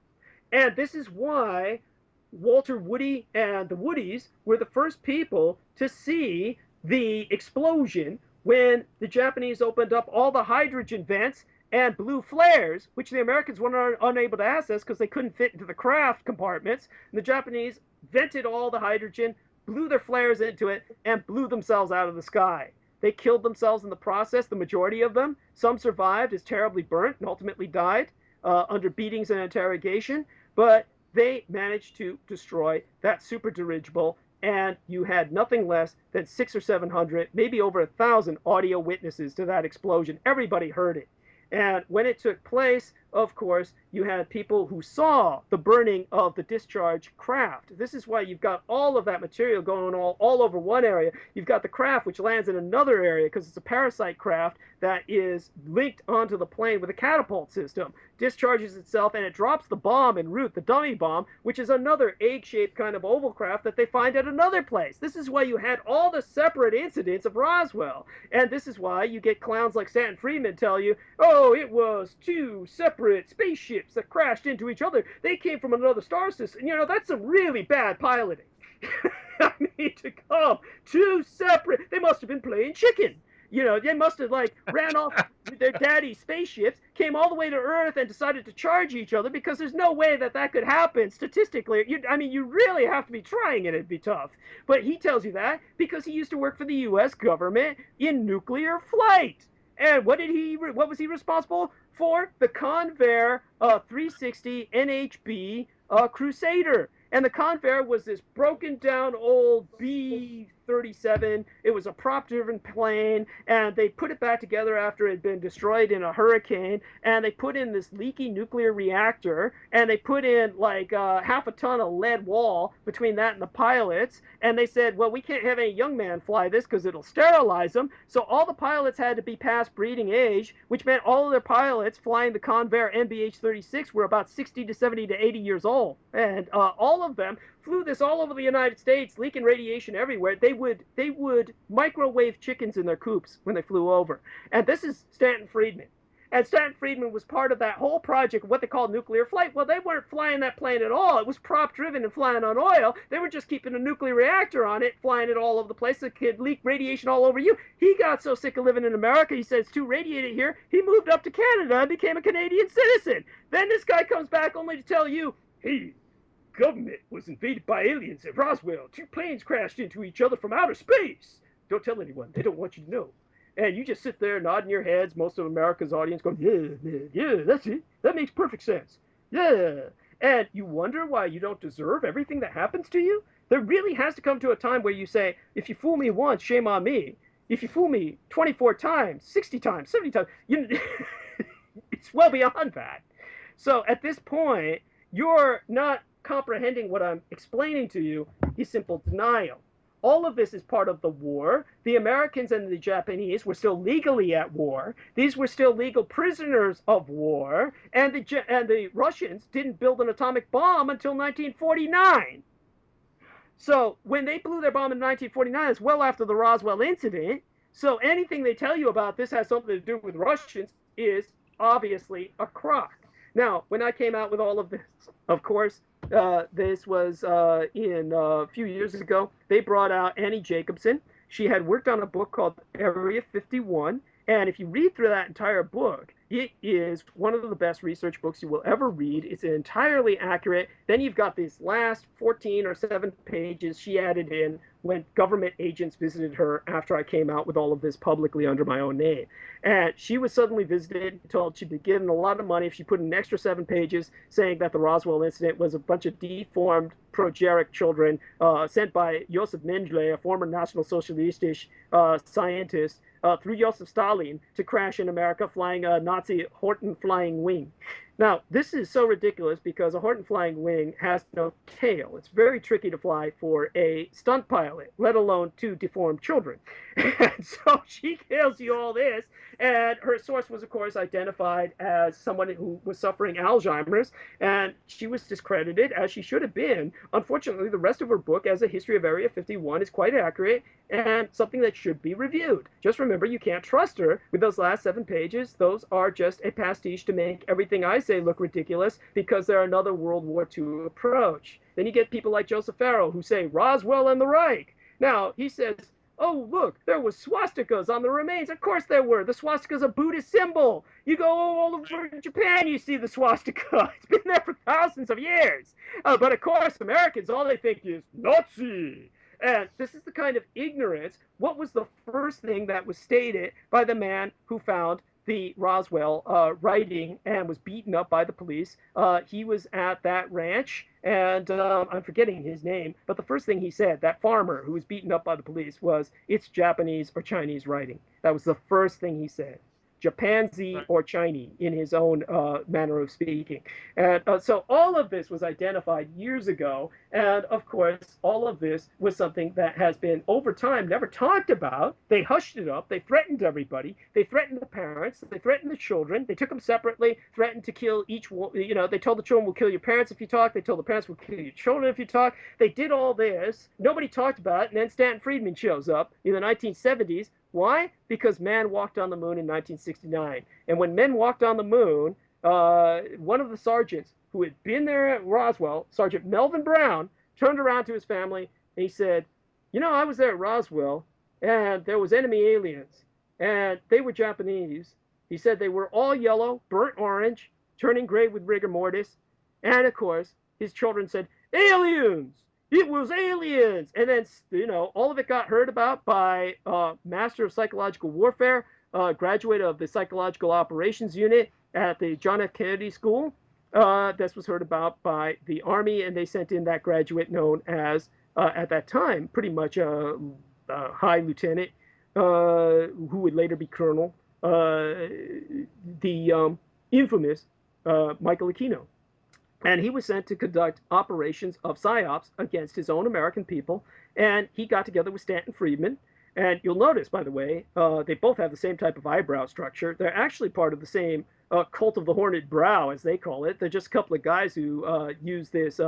And this is why Walter Woody and the Woodies were the first people to see the explosion when the Japanese opened up all the hydrogen vents and blew flares, which the Americans were unable to access because they couldn't fit into the craft compartments. And the Japanese vented all the hydrogen, blew their flares into it, and blew themselves out of the sky. They killed themselves in the process, the majority of them. Some survived as terribly burnt and ultimately died under beatings and interrogation. But they managed to destroy that super dirigible, and you had nothing less than 600 or 700, maybe over 1,000 audio witnesses to that explosion. Everybody heard it. And when it took place, of course, you had people who saw the burning of the discharge craft. This is why you've got all of that material going all over one area. You've got the craft, which lands in another area because it's a parasite craft that is linked onto the plane with a catapult system, discharges itself, and it drops the bomb en route, the dummy bomb, which is another egg-shaped kind of oval craft that they find at another place. This is why you had all the separate incidents of Roswell. And this is why you get clowns like Stanton Friedman tell you, oh, it was two separate spaceships that crashed into each other. They came from another star system. You know, that's some really bad piloting. I mean, to come two separate, they must have been playing chicken. You know, they must have like ran off with their daddy's spaceships, came all the way to Earth and decided to charge each other, because there's no way that that could happen statistically. I mean, you really have to be trying it. It'd be tough. But he tells you that because he used to work for the U.S. government in nuclear flight. And what was he responsible for? The Convair 360 NHB Crusader. And the Convair was this broken down old B-37. It was a prop-driven plane, and they put it back together after it had been destroyed in a hurricane, and they put in this leaky nuclear reactor, and they put in like half a ton of lead wall between that and the pilots, and they said, well, we can't have any young man fly this because it'll sterilize them, so all the pilots had to be past breeding age, which meant all of their pilots flying the Convair NBH-36 were about 60 to 70 to 80 years old, and all of them flew this all over the United States, leaking radiation everywhere. They would microwave chickens in their coops when they flew over. And this is Stanton Friedman. And Stanton Friedman was part of that whole project of what they called nuclear flight. Well, they weren't flying that plane at all. It was prop-driven and flying on oil. They were just keeping a nuclear reactor on it, flying it all over the place. It could leak radiation all over you. He got so sick of living in America, he said it's too radiated here. He moved up to Canada and became a Canadian citizen. Then this guy comes back only to tell you, hey, government was invaded by aliens at Roswell. Two planes crashed into each other from outer space. Don't tell anyone. They don't want you to know. And you just sit there nodding your heads, most of America's audience going, yeah, that's it. That makes perfect sense. Yeah. And you wonder why you don't deserve everything that happens to you? There really has to come to a time where you say, if you fool me once, shame on me. If you fool me 24 times, 60 times, 70 times, it's well beyond that. So at this point, you're not comprehending what I'm explaining to you is simple denial. All of this is part of the war. The Americans and the Japanese were still legally at war. These were still legal prisoners of war. And the Russians didn't build an atomic bomb until 1949. So when they blew their bomb in 1949, it's well after the Roswell incident. So anything they tell you about this has something to do with Russians is obviously a crock. Now, when I came out with all of this, of course, this was in a few years ago. They brought out Annie Jacobson. She had worked on a book called Area 51, And if you read through that entire book, it is one of the best research books you will ever read. It's entirely accurate. Then you've got these last 14 or 7 pages she added in when government agents visited her after I came out with all of this publicly under my own name. And she was suddenly visited, told she'd be given a lot of money if she put in an extra 7 pages saying that the Roswell incident was a bunch of deformed progeric children sent by Joseph Mengele, a former National Socialist scientist, through Joseph Stalin to crash in America flying a Nazi Horten flying wing. Now, this is so ridiculous because a Horten flying wing has no tail. It's very tricky to fly for a stunt pilot, let alone 2 deformed children. And so she tells you all this, and her source was, of course, identified as someone who was suffering Alzheimer's, and she was discredited, as she should have been. Unfortunately, the rest of her book, as a history of Area 51, is quite accurate and something that should be reviewed. Just remember, you can't trust her with those last 7 pages. Those are just a pastiche to make everything I say look ridiculous because they're another World War II approach. Then you get people like Joseph Farrell who say Roswell and the Reich. Now, he says, oh, look, there was swastikas on the remains. Of course there were. The swastika is a Buddhist symbol. You go all over Japan, you see the swastika. It's been there for thousands of years. But of course, Americans, all they think is Nazi. And this is the kind of ignorance. What was the first thing that was stated by the man who found the Roswell writing and was beaten up by the police? He was at that ranch, and I'm forgetting his name, but the first thing he said, that farmer who was beaten up by the police, was, it's Japanese or Chinese writing. That was the first thing he said. Japanese or Chinese in his own manner of speaking. And so all of this was identified years ago. And of course, all of this was something that has been over time never talked about. They hushed it up. They threatened everybody. They threatened the parents. They threatened the children. They took them separately, threatened to kill each one. You know, they told the children, we'll kill your parents if you talk. They told the parents, we'll kill your children if you talk. They did all this. Nobody talked about it. And then Stanton Friedman shows up in the 1970s. Why? Because man walked on the moon in 1969. And when men walked on the moon, one of the sergeants who had been there at Roswell, Sergeant Melvin Brown, turned around to his family and he said, you know, I was there at Roswell and there was enemy aliens and they were Japanese. He said they were all yellow, burnt orange, turning gray with rigor mortis. And of course, his children said, aliens! It was aliens! And then, you know, all of it got heard about by Master of Psychological Warfare, graduate of the Psychological Operations Unit at the John F. Kennedy School. This was heard about by the Army, and they sent in that graduate known as, at that time, pretty much a high lieutenant, who would later be colonel, the infamous Michael Aquino. And he was sent to conduct operations of PSYOPs against his own American people. And he got together with Stanton Friedman. And you'll notice, by the way, they both have the same type of eyebrow structure. They're actually part of the same cult of the horned brow, as they call it. They're just a couple of guys who use this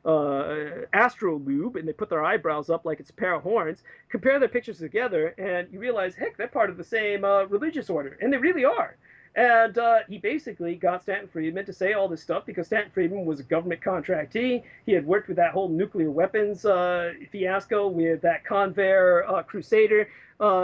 astrolube, and they put their eyebrows up like it's a pair of horns. Compare their pictures together, and you realize, heck, they're part of the same religious order. And they really are. And he basically got Stanton Friedman to say all this stuff because Stanton Friedman was a government contractee. He had worked with that whole nuclear weapons fiasco with that Convair Crusader.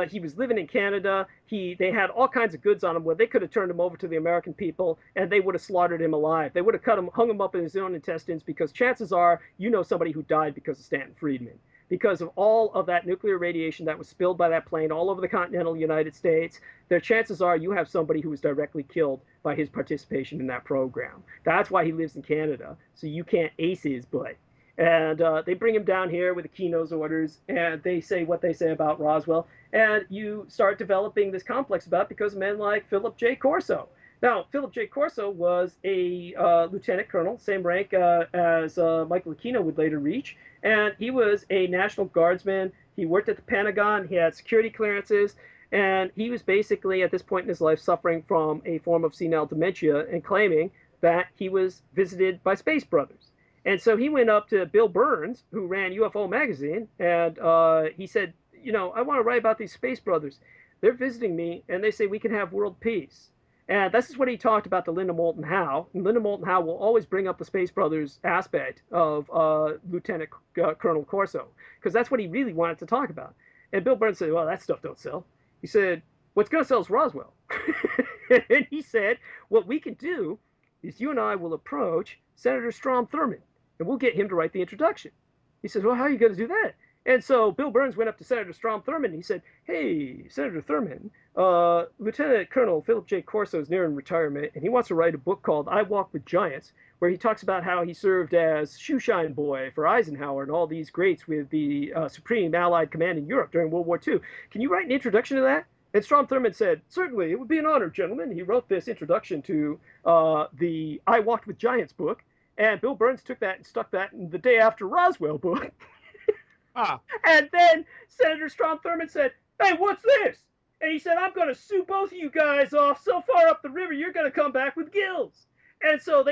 He was living in Canada. They had all kinds of goods on him where they could have turned him over to the American people and they would have slaughtered him alive. They would have hung him up in his own intestines because chances are you know somebody who died because of Stanton Friedman. Because of all of that nuclear radiation that was spilled by that plane all over the continental United States, their chances are you have somebody who was directly killed by his participation in that program. That's why he lives in Canada, so you can't ace his butt. And they bring him down here with Aquino's orders, and they say what they say about Roswell, and you start developing this complex about it because of men like Philip J. Corso. Now, Philip J. Corso was a lieutenant colonel, same rank as Michael Aquino would later reach, and he was a National Guardsman. He worked at the Pentagon. He had security clearances, and he was basically, at this point in his life, suffering from a form of senile dementia and claiming that he was visited by space brothers. And so he went up to Bill Burns, who ran UFO Magazine, and he said, you know, I want to write about these space brothers. They're visiting me, and they say we can have world peace. And this is what he talked about to Linda Moulton Howe. And Linda Moulton Howe will always bring up the Space Brothers aspect of Lieutenant Colonel Corso, because that's what he really wanted to talk about. And Bill Burns said, well, that stuff don't sell. He said, what's going to sell is Roswell. And he said, what we can do is you and I will approach Senator Strom Thurmond, and we'll get him to write the introduction. He says, well, how are you going to do that? And so Bill Burns went up to Senator Strom Thurmond, and he said, hey, Senator Thurmond, Lieutenant Colonel Philip J. Corso is nearing retirement, and he wants to write a book called I Walk with Giants, where he talks about how he served as shoeshine boy for Eisenhower and all these greats with the Supreme Allied Command in Europe during World War II. Can you write an introduction to that? And Strom Thurmond said, certainly, it would be an honor, gentlemen. He wrote this introduction to the I Walked with Giants book, and Bill Burns took that and stuck that in the Day After Roswell book. And then Senator Strom Thurmond said, hey, what's this? And he said, I'm going to sue both of you guys off so far up the river, you're going to come back with gills. And so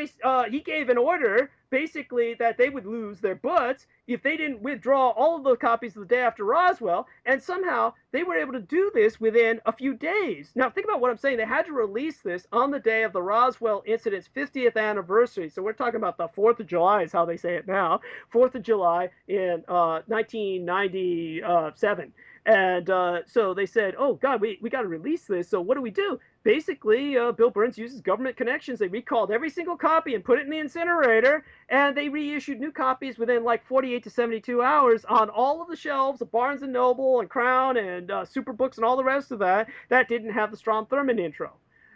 he gave an order, basically, that they would lose their butts if they didn't withdraw all of the copies of the Day After Roswell. And somehow they were able to do this within a few days. Now, think about what I'm saying. They had to release this on the day of the Roswell incident's 50th anniversary. So we're talking about the 4th of July is how they say it now. 4th of July in 1997. And so they said, oh, God, we got to release this. So what do? Basically, Bill Burns uses government connections. They recalled every single copy and put it in the incinerator, and they reissued new copies within like 48 to 72 hours on all of the shelves of Barnes & Noble and Crown and Superbooks and all the rest of that didn't have the Strom Thurmond intro.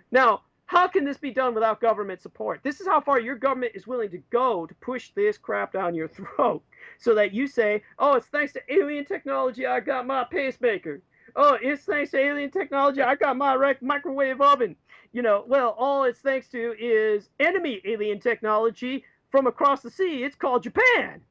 Now, how can this be done without government support? This is how far your government is willing to go to push this crap down your throat so that you say, oh, it's thanks to alien technology I got my pacemaker. Oh, it's thanks to alien technology I got my microwave oven. Well, all it's thanks to is enemy alien technology from across the sea. It's called Japan.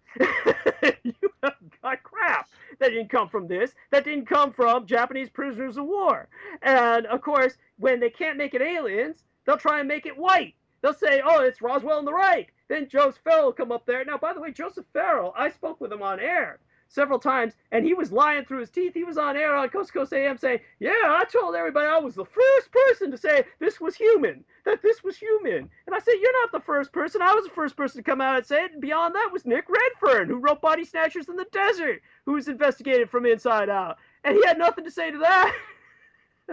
You have got crap. That didn't come from this. That didn't come from Japanese prisoners of war. And, of course, when they can't make it aliens, they'll try and make it white. They'll say, oh, it's Roswell and the Reich. Then Joseph Farrell will come up there. Now, by the way, Joseph Farrell, I spoke with him on air several times, and he was lying through his teeth. He was on air on Coast to Coast AM saying, yeah, I told everybody I was the first person to say this was human, that this was human. And I said, you're not the first person. I was the first person to come out and say it. And beyond that was Nick Redfern, who wrote Body Snatchers in the Desert, who was investigated from inside out. And he had nothing to say to that.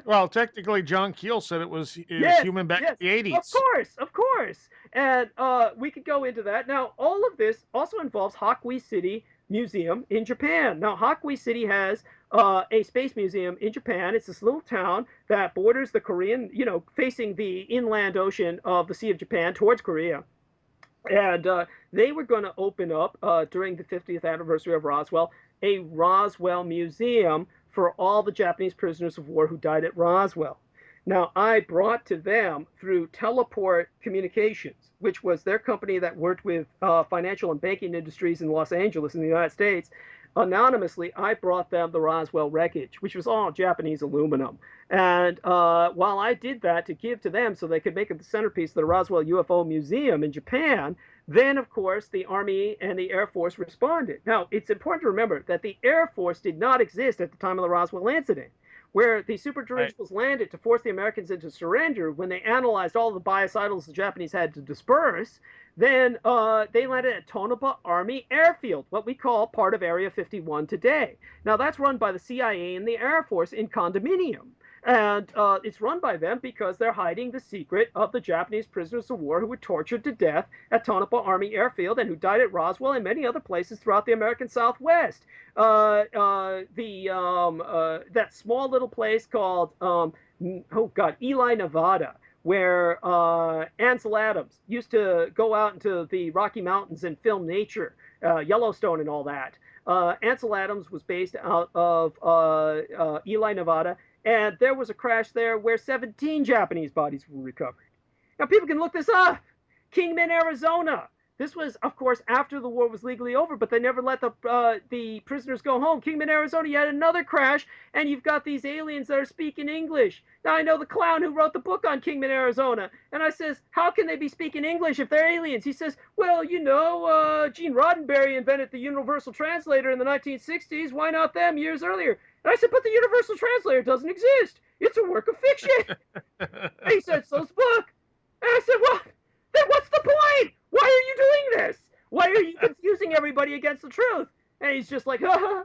Well, technically, John Keel said it was human back in the 80s. Of course. And we could go into that. Now, all of this also involves Hakui City Museum in Japan. Now, Hakui City has a space museum in Japan. It's this little town that borders the Korean, facing the inland ocean of the Sea of Japan towards Korea. And they were going to open up during the 50th anniversary of Roswell a Roswell museum for all the Japanese prisoners of war who died at Roswell. Now, I brought to them through Teleport Communications, which was their company that worked with financial and banking industries in Los Angeles in the United States. Anonymously, I brought them the Roswell wreckage, which was all Japanese aluminum. And while I did that to give to them so they could make it the centerpiece of the Roswell UFO Museum in Japan, then, of course, the Army and the Air Force responded. Now, it's important to remember that the Air Force did not exist at the time of the Roswell incident, where the superdirigibles landed to force the Americans into surrender. When they analyzed all the biocidals the Japanese had to disperse, then they landed at Tonopah Army Airfield, what we call part of Area 51 today. Now, that's run by the CIA and the Air Force in condominium. And it's run by them because they're hiding the secret of the Japanese prisoners of war who were tortured to death at Tonopah Army Airfield and who died at Roswell and many other places throughout the American Southwest. That small little place called, Ely, Nevada, where Ansel Adams used to go out into the Rocky Mountains and film nature, Yellowstone and all that. Ansel Adams was based out of Ely, Nevada. And there was a crash there where 17 Japanese bodies were recovered. Now, people can look this up. Kingman, Arizona. This was, of course, after the war was legally over, but they never let the prisoners go home. Kingman, Arizona, you had another crash, and you've got these aliens that are speaking English. Now, I know the clown who wrote the book on Kingman, Arizona, and I says, how can they be speaking English if they're aliens? He says, well, Gene Roddenberry invented the Universal Translator in the 1960s. Why not them years earlier? And I said, but the Universal Translator doesn't exist. It's a work of fiction. And he said, so's the book. And I said, well, then what's the point? Why are you doing this? Why are you confusing everybody against the truth? And he's just like, haha.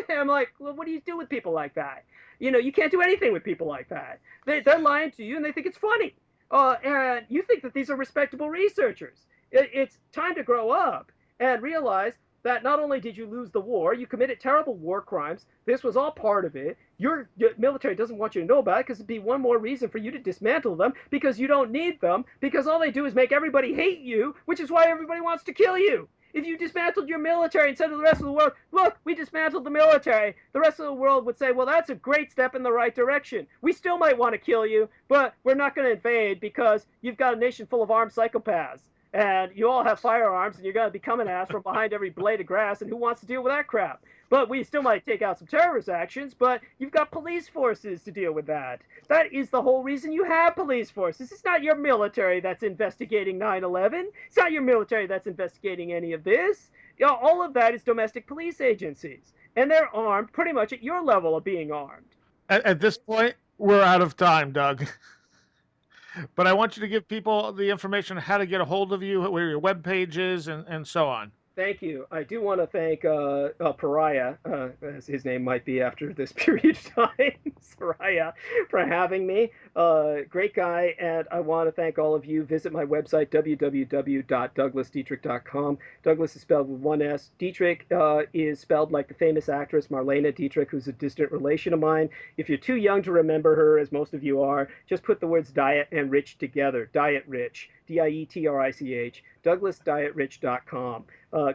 And I'm like, well, what do you do with people like that? You can't do anything with people like that. They're lying to you and they think it's funny. And you think that these are respectable researchers. It's time to grow up and realize that not only did you lose the war, you committed terrible war crimes. This was all part of it. Your military doesn't want you to know about it because it'd be one more reason for you to dismantle them, because you don't need them, because all they do is make everybody hate you, which is why everybody wants to kill you. If you dismantled your military and said to the rest of the world, look, we dismantled the military, the rest of the world would say, well, that's a great step in the right direction. We still might want to kill you, but we're not going to invade because you've got a nation full of armed psychopaths. And you all have firearms, and you're going to be coming at us from behind every blade of grass, and who wants to deal with that crap? But we still might take out some terrorist actions, but you've got police forces to deal with that. That is the whole reason you have police forces. It's not your military that's investigating 9/11. It's not your military that's investigating any of this. All of that is domestic police agencies, and they're armed pretty much at your level of being armed. At this point, we're out of time, Doug. But I want you to give people the information on how to get a hold of you, where your webpage is, and so on. Thank you. I do want to thank Pariah, as his name might be after this period of time, Pariah, for having me. Great guy, and I want to thank all of you. Visit my website, www.douglasdietrich.com. Douglas is spelled with one S. Dietrich is spelled like the famous actress Marlene Dietrich, who's a distant relation of mine. If you're too young to remember her, as most of you are, just put the words diet and rich together. Diet Rich. Dietrich, douglasdietrich.com.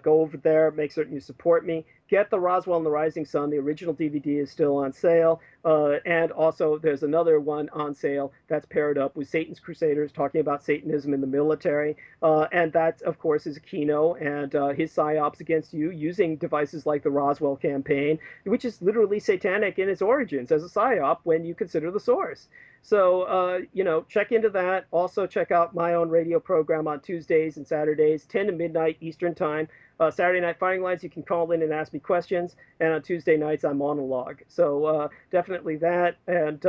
Go over there, make certain you support me. Get the Roswell and the Rising Sun. The original DVD is still on sale. And also, there's another one on sale that's paired up with Satan's Crusaders, talking about Satanism in the military. And that, of course, is Aquino and his psyops against you using devices like the Roswell campaign, which is literally satanic in its origins as a psyop when you consider the source. So, check into that. Also, check out my own radio program on Tuesdays and Saturdays, 10 to midnight Eastern Time. Saturday Night Firing Lines, you can call in and ask me questions. And on Tuesday nights, I monologue. So definitely that. And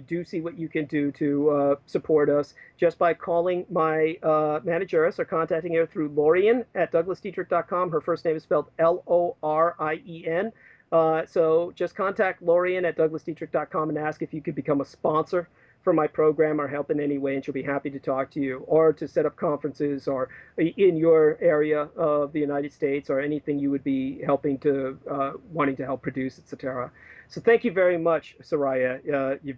do see what you can do to support us just by calling my manageress or contacting her through Lorien at douglasdietrich.com. Her first name is spelled Lorien. So just contact Lorien at douglasdietrich.com and ask if you could become a sponsor for my program or help in any way, and she'll be happy to talk to you or to set up conferences or in your area of the United States or anything you would be helping to, wanting to help produce, etc. So thank you very much, Soraya. You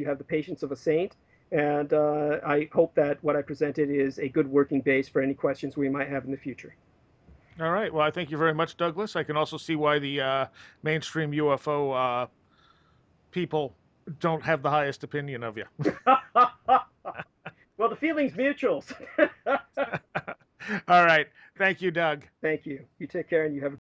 have the patience of a saint, and I hope that what I presented is a good working base for any questions we might have in the future. All right. Well, I thank you very much, Douglas. I can also see why the mainstream UFO people don't have the highest opinion of you. Well, the feeling's mutual. All right. Thank you, Doug. Thank you. You take care, and you have a